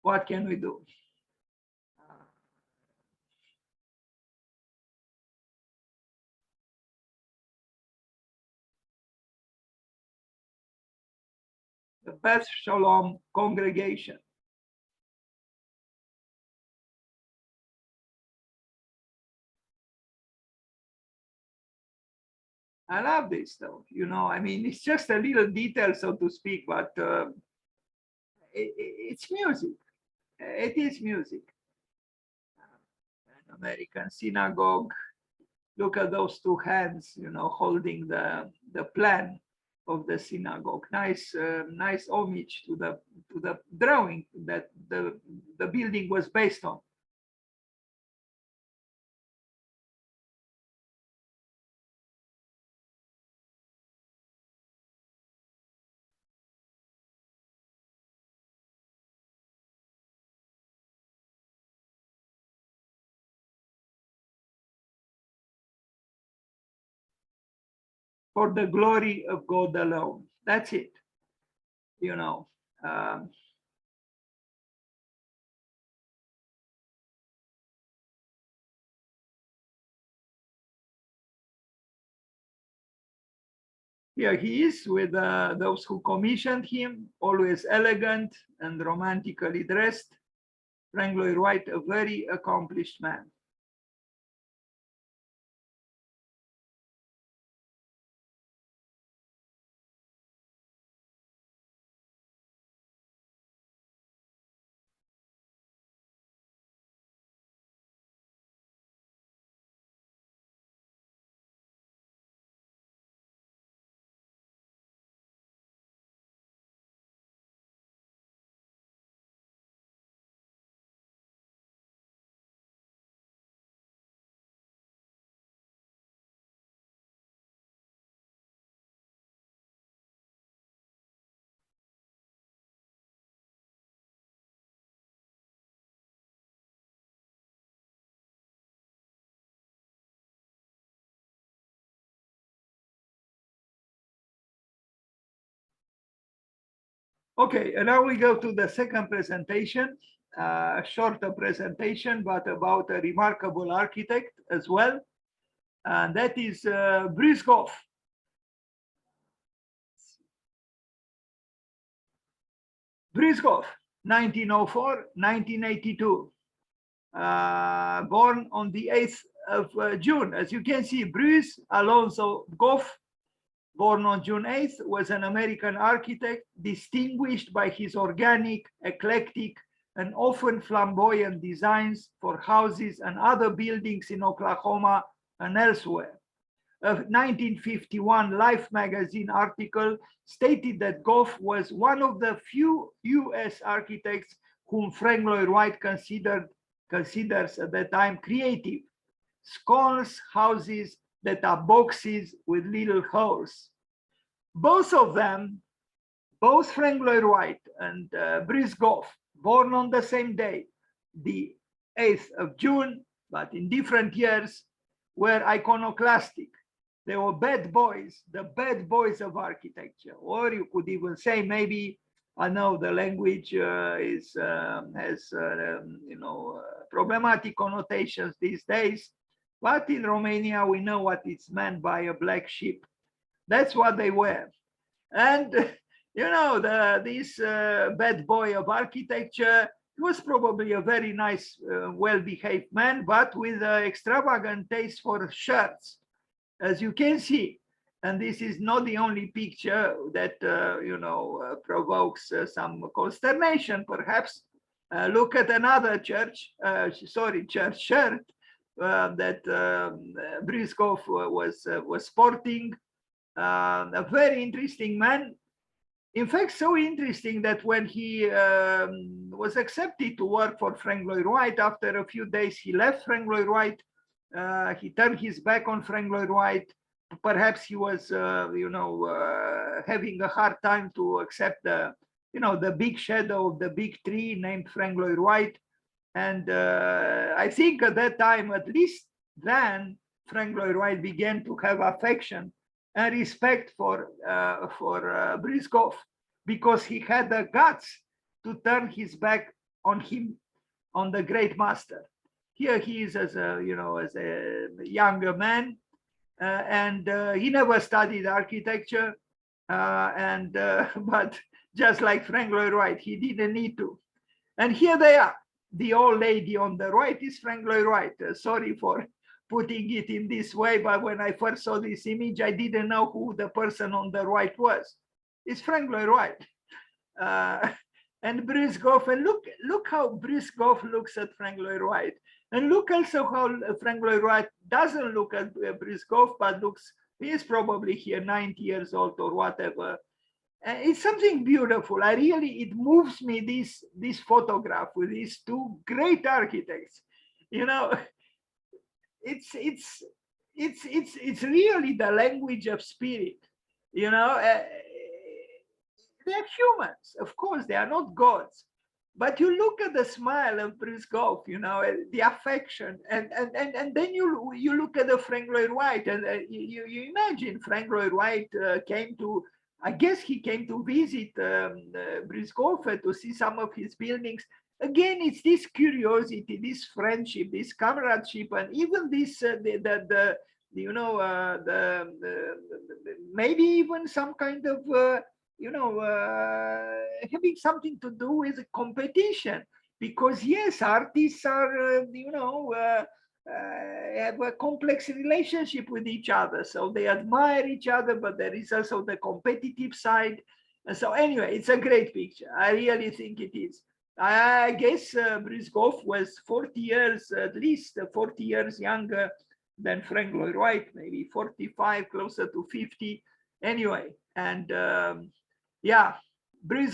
What can we do? The Beth Shalom congregation. I love this though, I mean, it's just a little detail, so to speak, but it's music. It is music. An American synagogue. Look at those two hands, holding the plan of the synagogue. Nice homage to the drawing that the building was based on. For the glory of God alone. That's it. Here he is with those who commissioned him, always elegant and romantically dressed. Frank Lloyd Wright, a very accomplished man. Okay, and now we go to the second presentation, a shorter presentation, but about a remarkable architect as well. And that is Goff. Goff, 1904-1982. Born on the 8th of June. As you can see, Bruce Alonso Goff, born on June 8th, was an American architect distinguished by his organic, eclectic, and often flamboyant designs for houses and other buildings in Oklahoma and elsewhere. A 1951 Life magazine article stated that Goff was one of the few US architects whom Frank Lloyd Wright considers at that time creative. Sconce houses that are boxes with little holes. Both of them, both Frank Lloyd Wright and Goff, born on the same day, the 8th of June, but in different years, were iconoclastic. They were bad boys, the bad boys of architecture. Or you could even say, maybe, I know the language has problematic connotations these days, but in Romania, we know what it's meant by a black sheep. That's what they were. And, this bad boy of architecture, he was probably a very nice, well-behaved man, but with an extravagant taste for shirts, as you can see. And this is not the only picture that, provokes some consternation, perhaps. Look at another church shirt that Goff was sporting. A very interesting man. In fact, so interesting that when he was accepted to work for Frank Lloyd Wright, after a few days, he left Frank Lloyd Wright. He turned his back on Frank Lloyd Wright. Perhaps he was, having a hard time to accept the big shadow of the big tree named Frank Lloyd Wright. And I think at that time, at least then, Frank Lloyd Wright began to have affection and respect for Goff, because he had the guts to turn his back on him, on the great master. Here he is as a younger man, and he never studied architecture, but just like Frank Lloyd Wright, he didn't need to. And here they are. The old lady on the right is Frank Lloyd Wright. Sorry for putting it in this way, but when I first saw this image, I didn't know who the person on the right was. It's Frank Lloyd Wright. And Goff, and look how Goff looks at Frank Lloyd Wright. And look also how Frank Lloyd Wright doesn't look at Goff, but he is probably here 90 years old or whatever. It's something beautiful. It moves me, this photograph with these two great architects. It's really the language of spirit. They're humans, of course, they are not gods. But you look at the smile of Goff, the affection, and then you look at the Frank Lloyd Wright, and you imagine Frank Lloyd Wright came to visit Goff to see some of his buildings. Again, it's this curiosity, this friendship, this comradeship, and even this maybe even some kind of having something to do with competition, because yes, artists are have a complex relationship with each other, so they admire each other, but there is also the competitive side. And so anyway, it's a great picture. I really think it is. I guess Goff was 40 years, at least 40 years younger than Frank Lloyd Wright, maybe 45, closer to 50. Anyway, and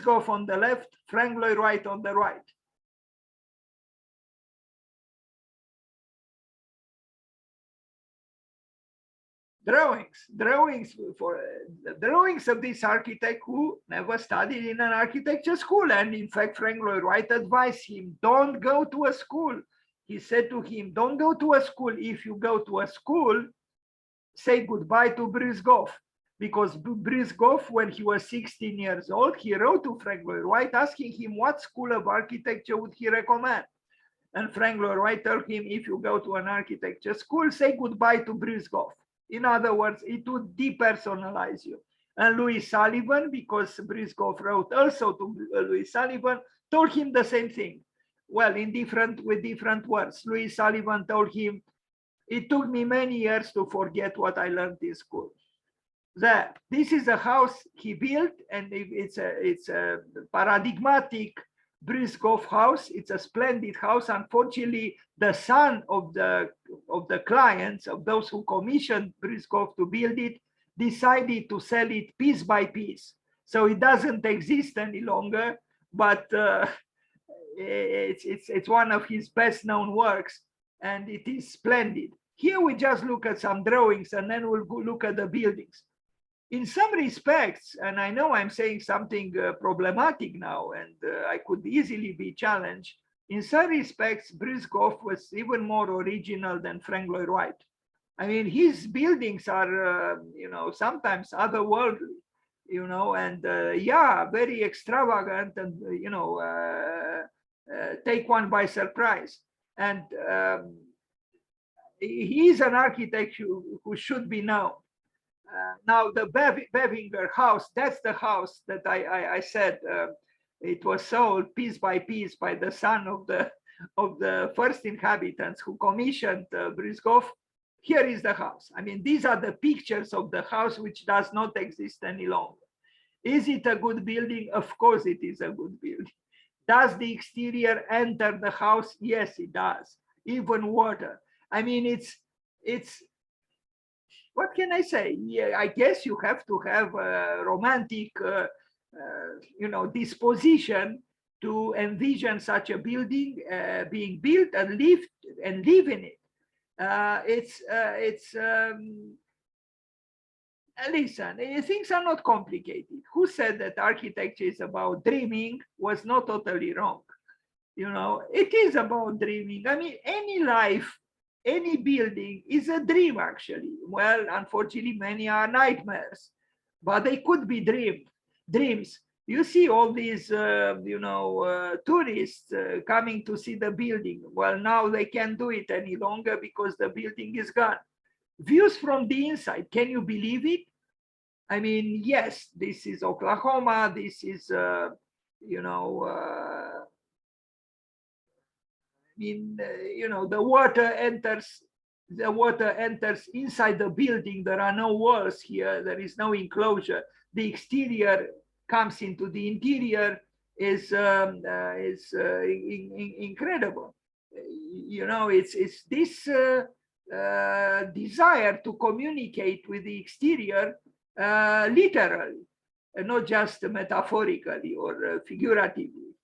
Goff on the left, Frank Lloyd Wright on the right. Drawings of this architect who never studied in an architecture school. And in fact, Frank Lloyd Wright advised him, don't go to a school. He said to him, don't go to a school. If you go to a school, say goodbye to Goff, because Bruce Goff, when he was 16 years old, he wrote to Frank Lloyd Wright asking him what school of architecture would he recommend. And Frank Lloyd Wright told him, if you go to an architecture school, say goodbye to Bruce Goff. In other words, it would depersonalize you. And Louis Sullivan, because Bruce Goff wrote also to Louis Sullivan, told him the same thing. Well, with different words. Louis Sullivan told him, it took me many years to forget what I learned in school. This is a house he built, and it's a paradigmatic Bruce Goff house. It's a splendid house. Unfortunately, the son of the clients, of those who commissioned Bruce Goff to build it, decided to sell it piece by piece. So it doesn't exist any longer, but it's one of his best known works, and it is splendid. Here we just look at some drawings, and then we'll go look at the buildings. In some respects, and I know I'm saying something problematic now, and I could easily be challenged, in some respects, Bruce Goff was even more original than Frank Lloyd Wright. I mean, his buildings are, sometimes otherworldly, and yeah, very extravagant, and, take one by surprise. And he's an architect who should be known. Now the Bevinger house, that's the house that I said it was sold piece by piece by the son of the first inhabitants who commissioned Bruce Goff. Here is the house. I mean, these are the pictures of the house, which does not exist any longer. Is it a good building? Of course it is a good building. Does the exterior enter the house? Yes, it does. Even water. I mean, it's what can I say? Yeah, I guess you have to have a romantic, disposition to envision such a building being built and live in it. Listen, things are not complicated. Who said that architecture is about dreaming was not totally wrong. It is about dreaming. I mean, any life, any building is a dream, actually. Well, unfortunately, many are nightmares, but they could be dreams. You see all these, tourists coming to see the building. Well, now they can't do it any longer because the building is gone. Views from the inside, can you believe it? I mean, yes, this is Oklahoma. This is, the water enters inside the building. There are no walls here. There is no enclosure. The exterior comes into the interior is incredible. It's this desire to communicate with the exterior literally, and not just metaphorically or figuratively.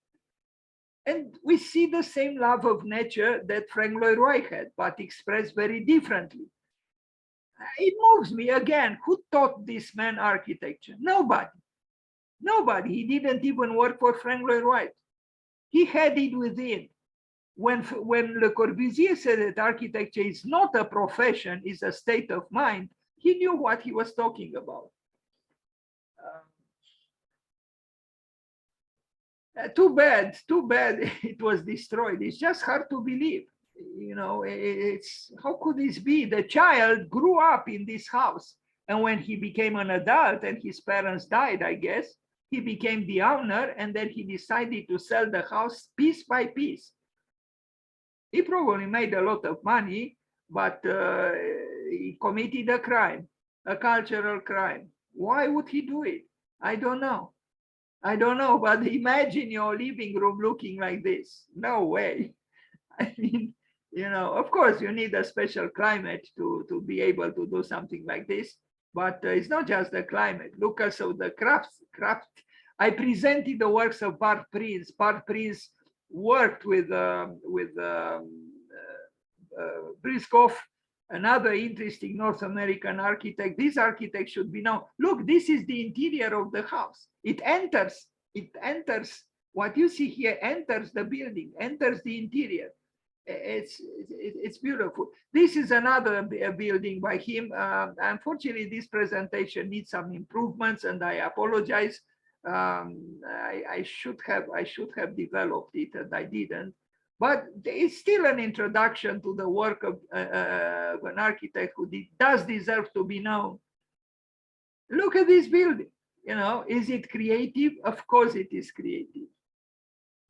And we see the same love of nature that Frank Lloyd Wright had, but expressed very differently. It moves me again. Who taught this man architecture? Nobody. He didn't even work for Frank Lloyd Wright. He had it within. When Le Corbusier said that architecture is not a profession, is a state of mind, he knew what he was talking about. Too bad it was destroyed. It's just hard to believe. It's how could this be? The child grew up in this house, and when he became an adult and his parents died, I guess, he became the owner, and then he decided to sell the house piece by piece. He probably made a lot of money, but he committed a crime, a cultural crime. Why would he do it? I don't know, but imagine your living room looking like this. No way. I mean, of course you need a special climate to be able to do something like this, but it's not just the climate. Look also the craft. I presented the works of Bart Prince. Bart Prince worked with Bruce Goff, another interesting North American architect. This architect should be known. Look, this is the interior of the house. It enters, what you see here enters the building, enters the interior. it's beautiful. This is another building by him. Unfortunately, this presentation needs some improvements, and I apologize. I should have developed it, and I didn't. But it's still an introduction to the work of an architect who does deserve to be known. Look at this building. You know, is it creative? Of course, it is creative.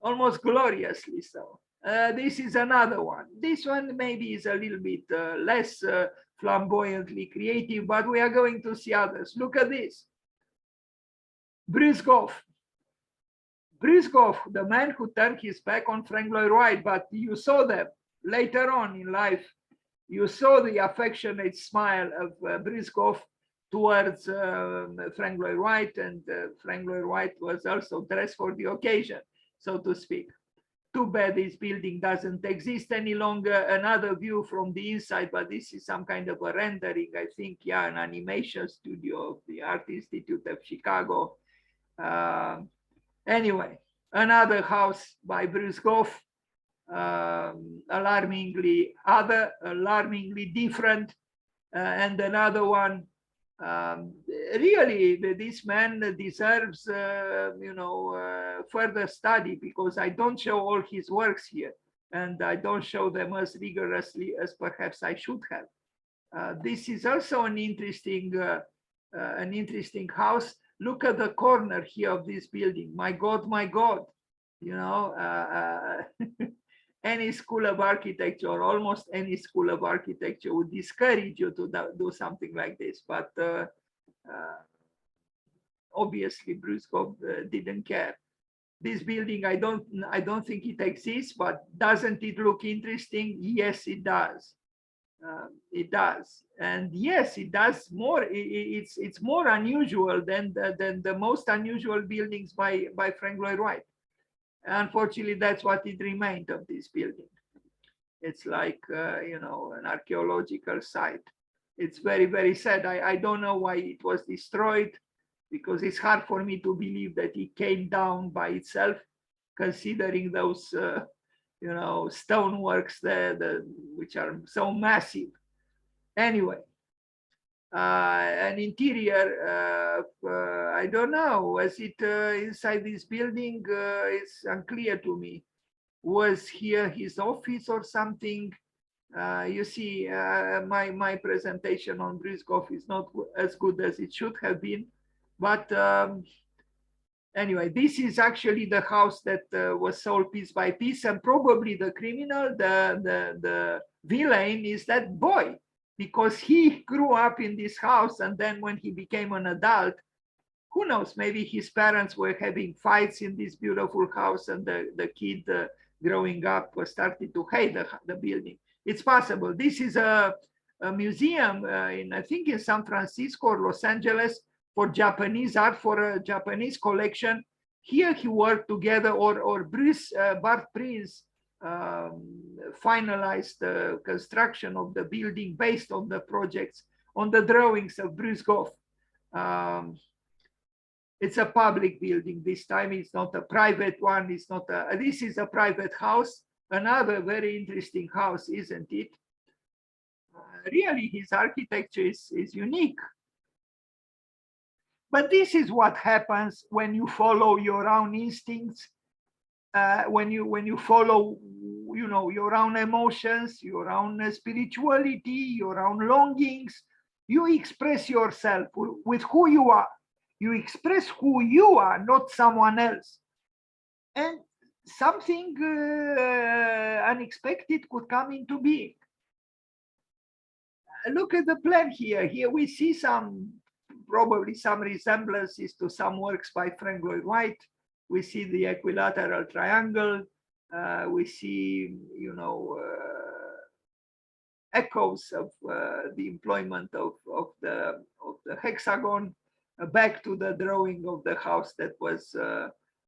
Almost gloriously so. This is another one. This one maybe is a little bit less flamboyantly creative, but we are going to see others. Look at this. Goff. Goff, the man who turned his back on Frank Lloyd Wright, but you saw them later on in life. You saw the affectionate smile of Goff towards Frank Lloyd Wright, and Frank Lloyd Wright was also dressed for the occasion, so to speak. Too bad this building doesn't exist any longer. Another view from the inside, but this is some kind of a rendering, I think, yeah, an animation studio of the Art Institute of Chicago. Anyway, another house by Goff, alarmingly different, and another one. Really, this man deserves, further study, because I don't show all his works here, and I don't show them as rigorously as perhaps I should have. This is also an interesting house. Look at the corner here of this building. My God, my God, you know, any school of architecture, or almost any school of architecture, would discourage you to do something like this. But obviously, Goff didn't care. This building, I don't think it exists, but doesn't it look interesting? Yes, it does. It does, and yes, it does more. It's more unusual than the most unusual buildings by Frank Lloyd Wright. Unfortunately, that's what it remained of this building. It's like an archaeological site. It's very, very sad. I don't know why it was destroyed, because it's hard for me to believe that it came down by itself, considering those stoneworks there, which are so massive. Anyway, an interior, I don't know, was it inside this building? It's unclear to me. Was here his office or something? You see, my presentation on Goff is not as good as it should have been, but anyway, this is actually the house that was sold piece by piece, and probably the criminal, the villain, is that boy, because he grew up in this house, and then when he became an adult, who knows, maybe his parents were having fights in this beautiful house, and the kid growing up started to hate the building. It's possible. This is a museum I think in San Francisco or Los Angeles, for Japanese art, for a Japanese collection. Here he worked together, or Bart Prince finalized the construction of the building based on the projects, on the drawings of Goff. It's a public building this time. It's not a private one. It's not this is a private house. Another very interesting house, isn't it? Really, his architecture is unique. But this is what happens when you follow your own instincts, when you follow, your own emotions, your own spirituality, your own longings. You express yourself with who you are. You express who you are, not someone else. And something unexpected could come into being. Look at the plan here. Here we see probably some resemblances to some works by Frank Lloyd Wright. We see the equilateral triangle. We see, echoes of the employment of the hexagon, back to the drawing of the house that was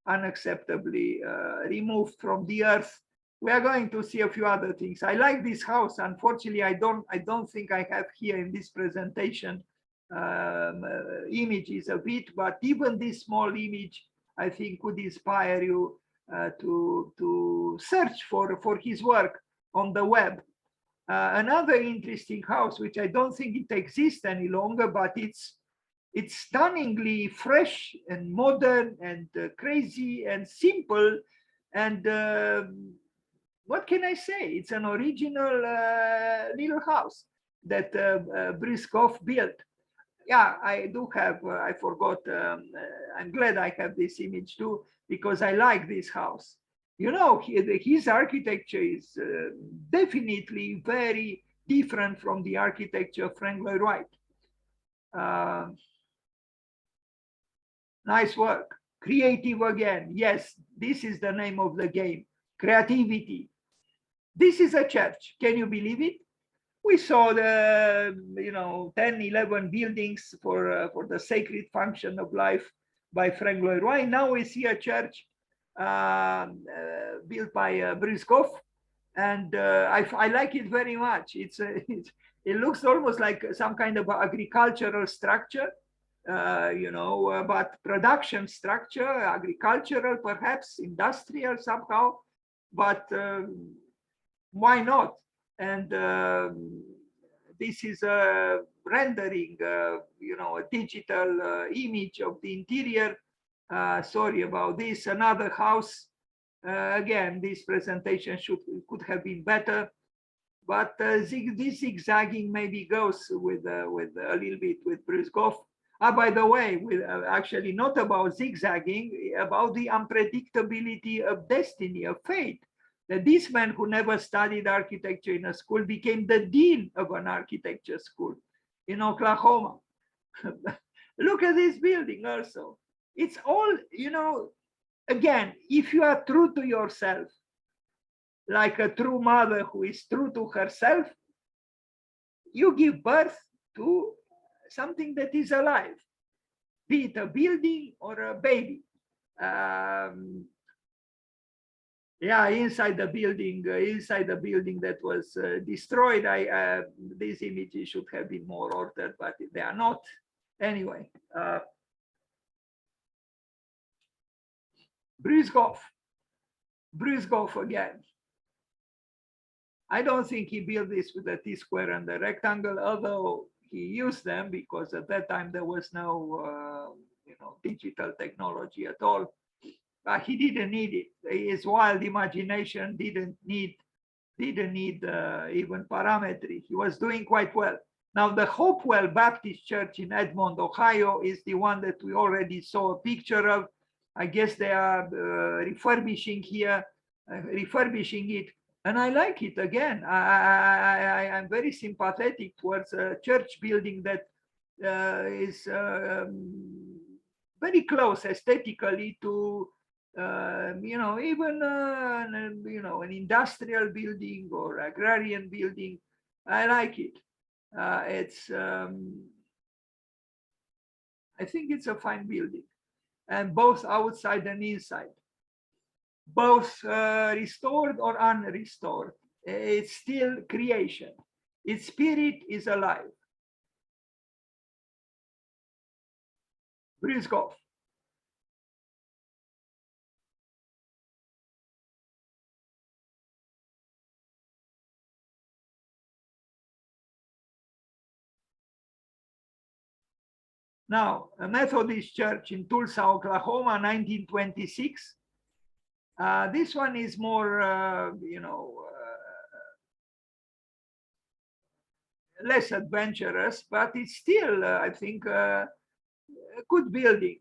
unacceptably removed from the earth. We are going to see a few other things. I like this house. Unfortunately, I don't think I have here in this presentation images of it, but even this small image, I think, could inspire you to search for his work. on the web. Another interesting house, which I don't think it exists any longer, but it's stunningly fresh and modern and crazy and simple. And what can I say? It's an original little house that Goff built. Yeah, I do have, I forgot, I'm glad I have this image too, because I like this house. You know, his architecture is definitely very different from the architecture of Frank Lloyd Wright. Nice work. Creative again. Yes, this is the name of the game. Creativity. This is a church. Can you believe it? We saw the 10, 11 buildings for the sacred function of life by Frank Lloyd Wright. Now we see a church built by Goff, and I like it very much. It looks almost like some kind of agricultural structure, but production structure, agricultural, perhaps industrial somehow, but why not? And this is a rendering, a digital image of the interior. Sorry about this. Another house. Again, this presentation could have been better, but this zigzagging maybe goes with a little bit with Goff. By the way, with actually not about zigzagging, about the unpredictability of destiny, of fate. That this man who never studied architecture in a school became the dean of an architecture school in Oklahoma. Look at this building also. It's all, again, if you are true to yourself, like a true mother who is true to herself, you give birth to something that is alive, be it a building or a baby. Yeah, inside the building that was destroyed, these images should have been more ordered, but they are not. Anyway, Goff again. I don't think he built this with the T-square and the rectangle, although he used them because at that time there was no digital technology at all. But he didn't need it. His wild imagination didn't need even parametry. He was doing quite well. Now, the Hopewell Baptist Church in Edmond, Ohio, is the one that we already saw a picture of. I guess they are refurbishing it, and I like it again. I'm very sympathetic towards a church building that is very close aesthetically to even an industrial building or agrarian building. I like it. I think it's a fine building, and both outside and inside, both restored or unrestored. It's still creation. Its spirit is alive. Goff. Now, a Methodist church in Tulsa, Oklahoma, 1926. This one is more, less adventurous, but it's still, I think, a good building.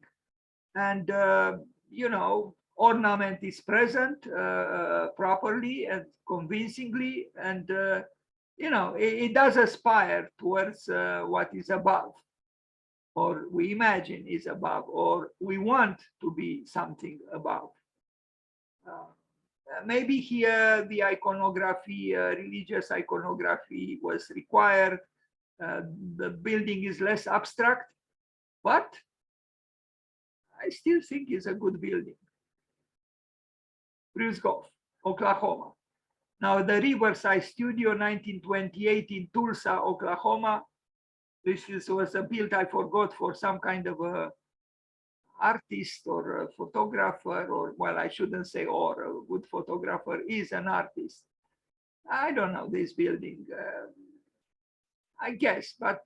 And, ornament is present properly and convincingly. And, it does aspire towards what is above, or we imagine is above, or we want to be something above. Maybe here the iconography, religious iconography was required. The building is less abstract, but I still think it's a good building. Goff, Oklahoma. Now the Riverside Studio, 1928 in Tulsa, Oklahoma. This was a build, I forgot, for some kind of a artist or a photographer, or, well, I shouldn't say or, a good photographer is an artist. I don't know this building. I guess, but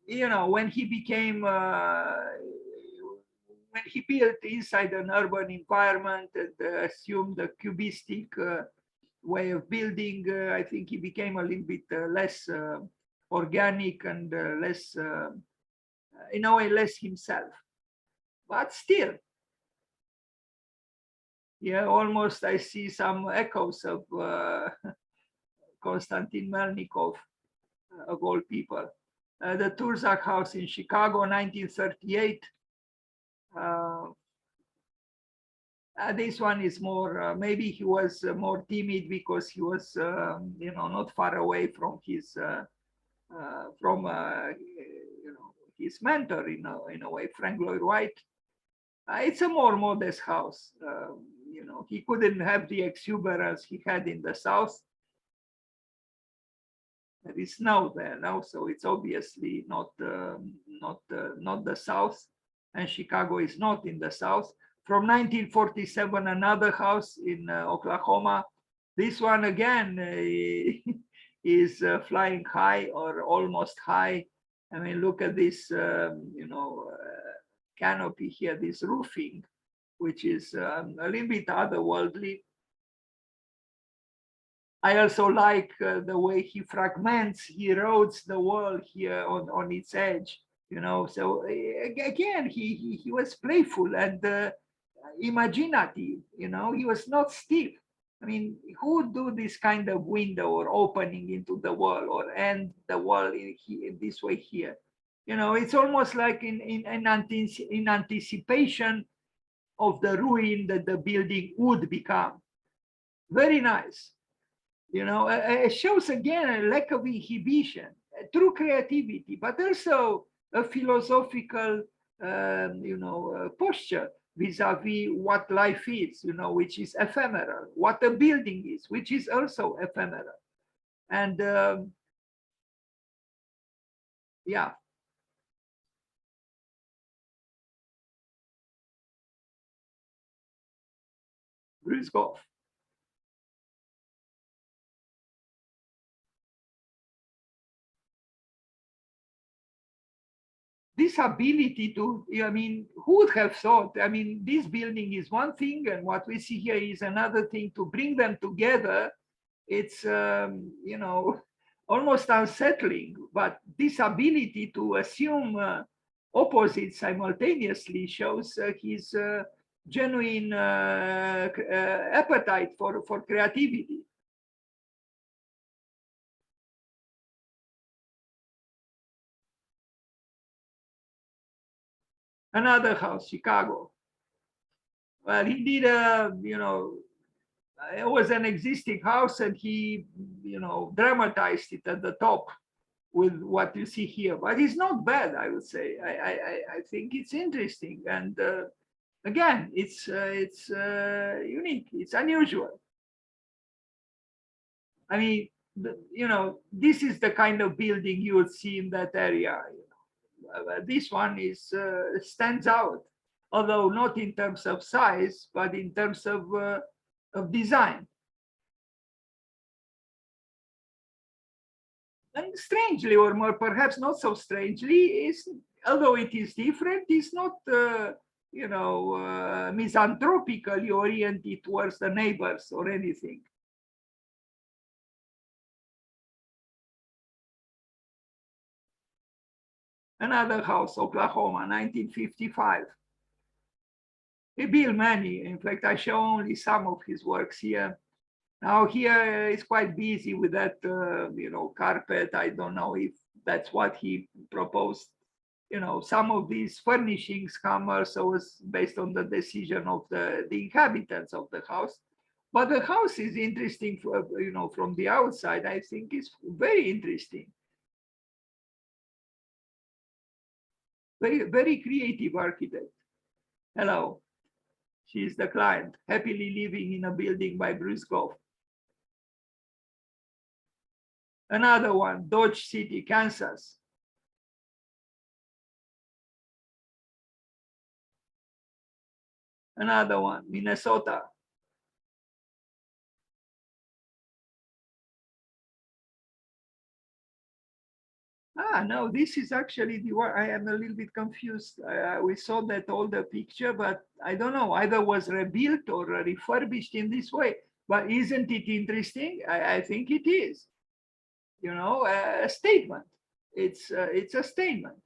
when he became, when he built inside an urban environment and assumed the cubistic way of building, I think he became a little bit less organic and less, in a way, less himself. But still, yeah, almost I see some echoes of Konstantin Melnikov, of all people. The Turzak House in Chicago, 1938. This one is more, maybe he was more timid because he was, not far away from his, his mentor in a way, Frank Lloyd Wright. It's a more modest house. He couldn't have the exuberance he had in the South. There is snow there now, so it's obviously not the South, and Chicago is not in the South. From 1947, another house in Oklahoma. This one again is flying high or almost high. I mean, look at this, canopy here, this roofing, which is a little bit otherworldly. I also like the way he fragments, he erodes the wall here on its edge, So again, he was playful and imaginative, he was not stiff. I mean, who would do this kind of window or opening into the wall or end the wall in this way here? It's almost like in anticipation of the ruin that the building would become. Very nice. It shows again a lack of inhibition, true creativity, but also a philosophical, posture vis-a-vis what life is, which is ephemeral, what a building is, which is also ephemeral. And yeah. Goff. This ability to, I mean, who would have thought? I mean, this building is one thing, and what we see here is another thing. To bring them together, it's, almost unsettling. But this ability to assume opposites simultaneously shows his genuine appetite for creativity. Another house, Chicago. Well, he did it was an existing house and he, dramatized it at the top with what you see here. But it's not bad, I would say. I think it's interesting. And again, it's unique. It's unusual. I mean, this is the kind of building you would see in that area. This one is stands out, although not in terms of size, but in terms of design. And strangely, or more perhaps not so strangely, is although it is different, it's not misanthropically oriented towards the neighbors or anything. Another house, Oklahoma, 1955. He built many. In fact, I show only some of his works here. Now here is quite busy with that, carpet. I don't know if that's what he proposed. Some of these furnishings come also based on the decision of the inhabitants of the house. But the house is interesting, from the outside. I think it's very interesting. Very, very creative architect. Hello. She's the client, happily living in a building by Goff. Another one, Dodge City, Kansas. Another one, Minnesota. No, this is actually the one. I am a little bit confused. We saw that older picture, but I don't know, either was rebuilt or refurbished in this way. But isn't it interesting? I think it is. You know, a statement. It's a statement.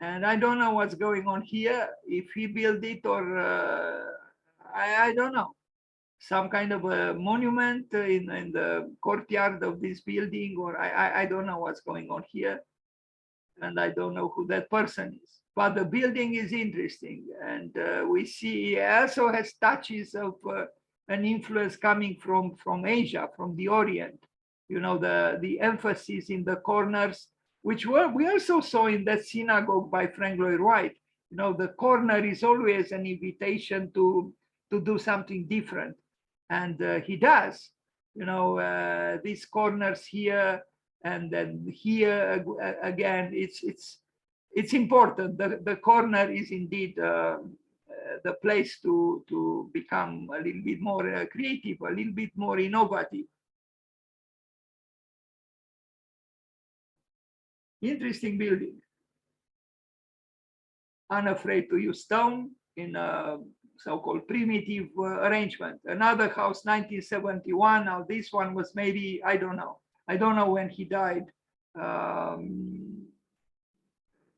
And I don't know what's going on here. If he built it or I don't know. Some kind of a monument in the courtyard of this building, or I don't know what's going on here, and I don't know who that person is. But the building is interesting, and we see it also has touches of an influence coming from Asia, from the Orient. You know, the emphasis in the corners, which we also saw in that synagogue by Frank Lloyd Wright. You know, the corner is always an invitation to do something different. And he does, you know, these corners here and then here again. It's important. The corner is indeed the place to become a little bit more creative, a little bit more innovative. Interesting building. Unafraid to use stone in a so-called primitive arrangement. Another house, 1971. Now this one was maybe, I don't know. I don't know when he died.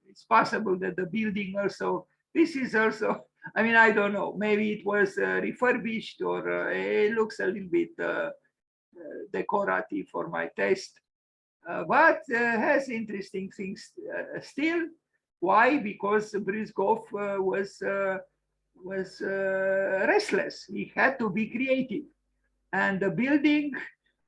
It's possible that the building also, this is also, I mean, I don't know. Maybe it was refurbished or it looks a little bit decorative for my taste. But has interesting things still. Why? Because Bruce Goff was restless. He had to be creative. And the building,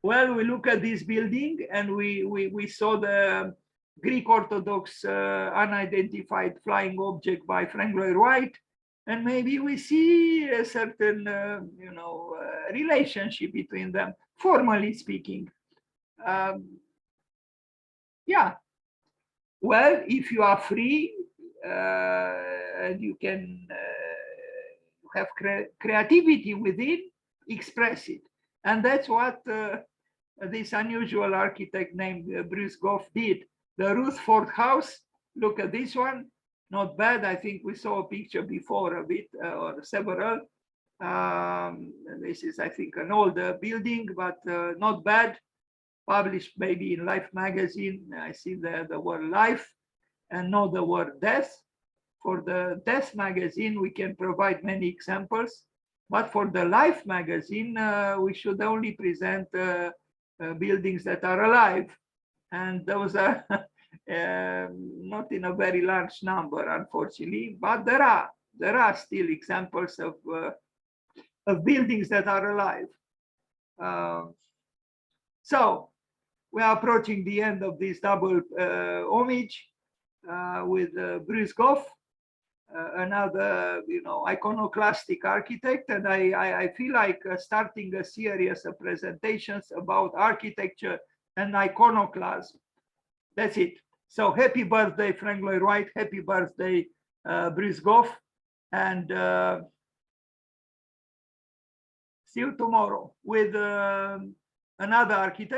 well, we look at this building and we saw the Greek Orthodox unidentified flying object by Frank Lloyd Wright. And maybe we see a certain, relationship between them, formally speaking. Yeah. Well, if you are free and you can have creativity within, express it. And that's what this unusual architect named Bruce Goff did. The Rutherford House, look at this one, not bad. I think we saw a picture before of it, or several. This is, I think, an older building, but not bad. Published maybe in Life magazine. I see the word life and not the word death. For the Death magazine, we can provide many examples, but for the Life magazine, we should only present buildings that are alive. And those are not in a very large number, unfortunately, but there are still examples of buildings that are alive. So we are approaching the end of this double homage with Bruce Goff, another, iconoclastic architect, and I feel like starting a series of presentations about architecture and iconoclasm. That's it. So happy birthday, Frank Lloyd Wright. Happy birthday, Bruce Goff, and see you tomorrow with another architect.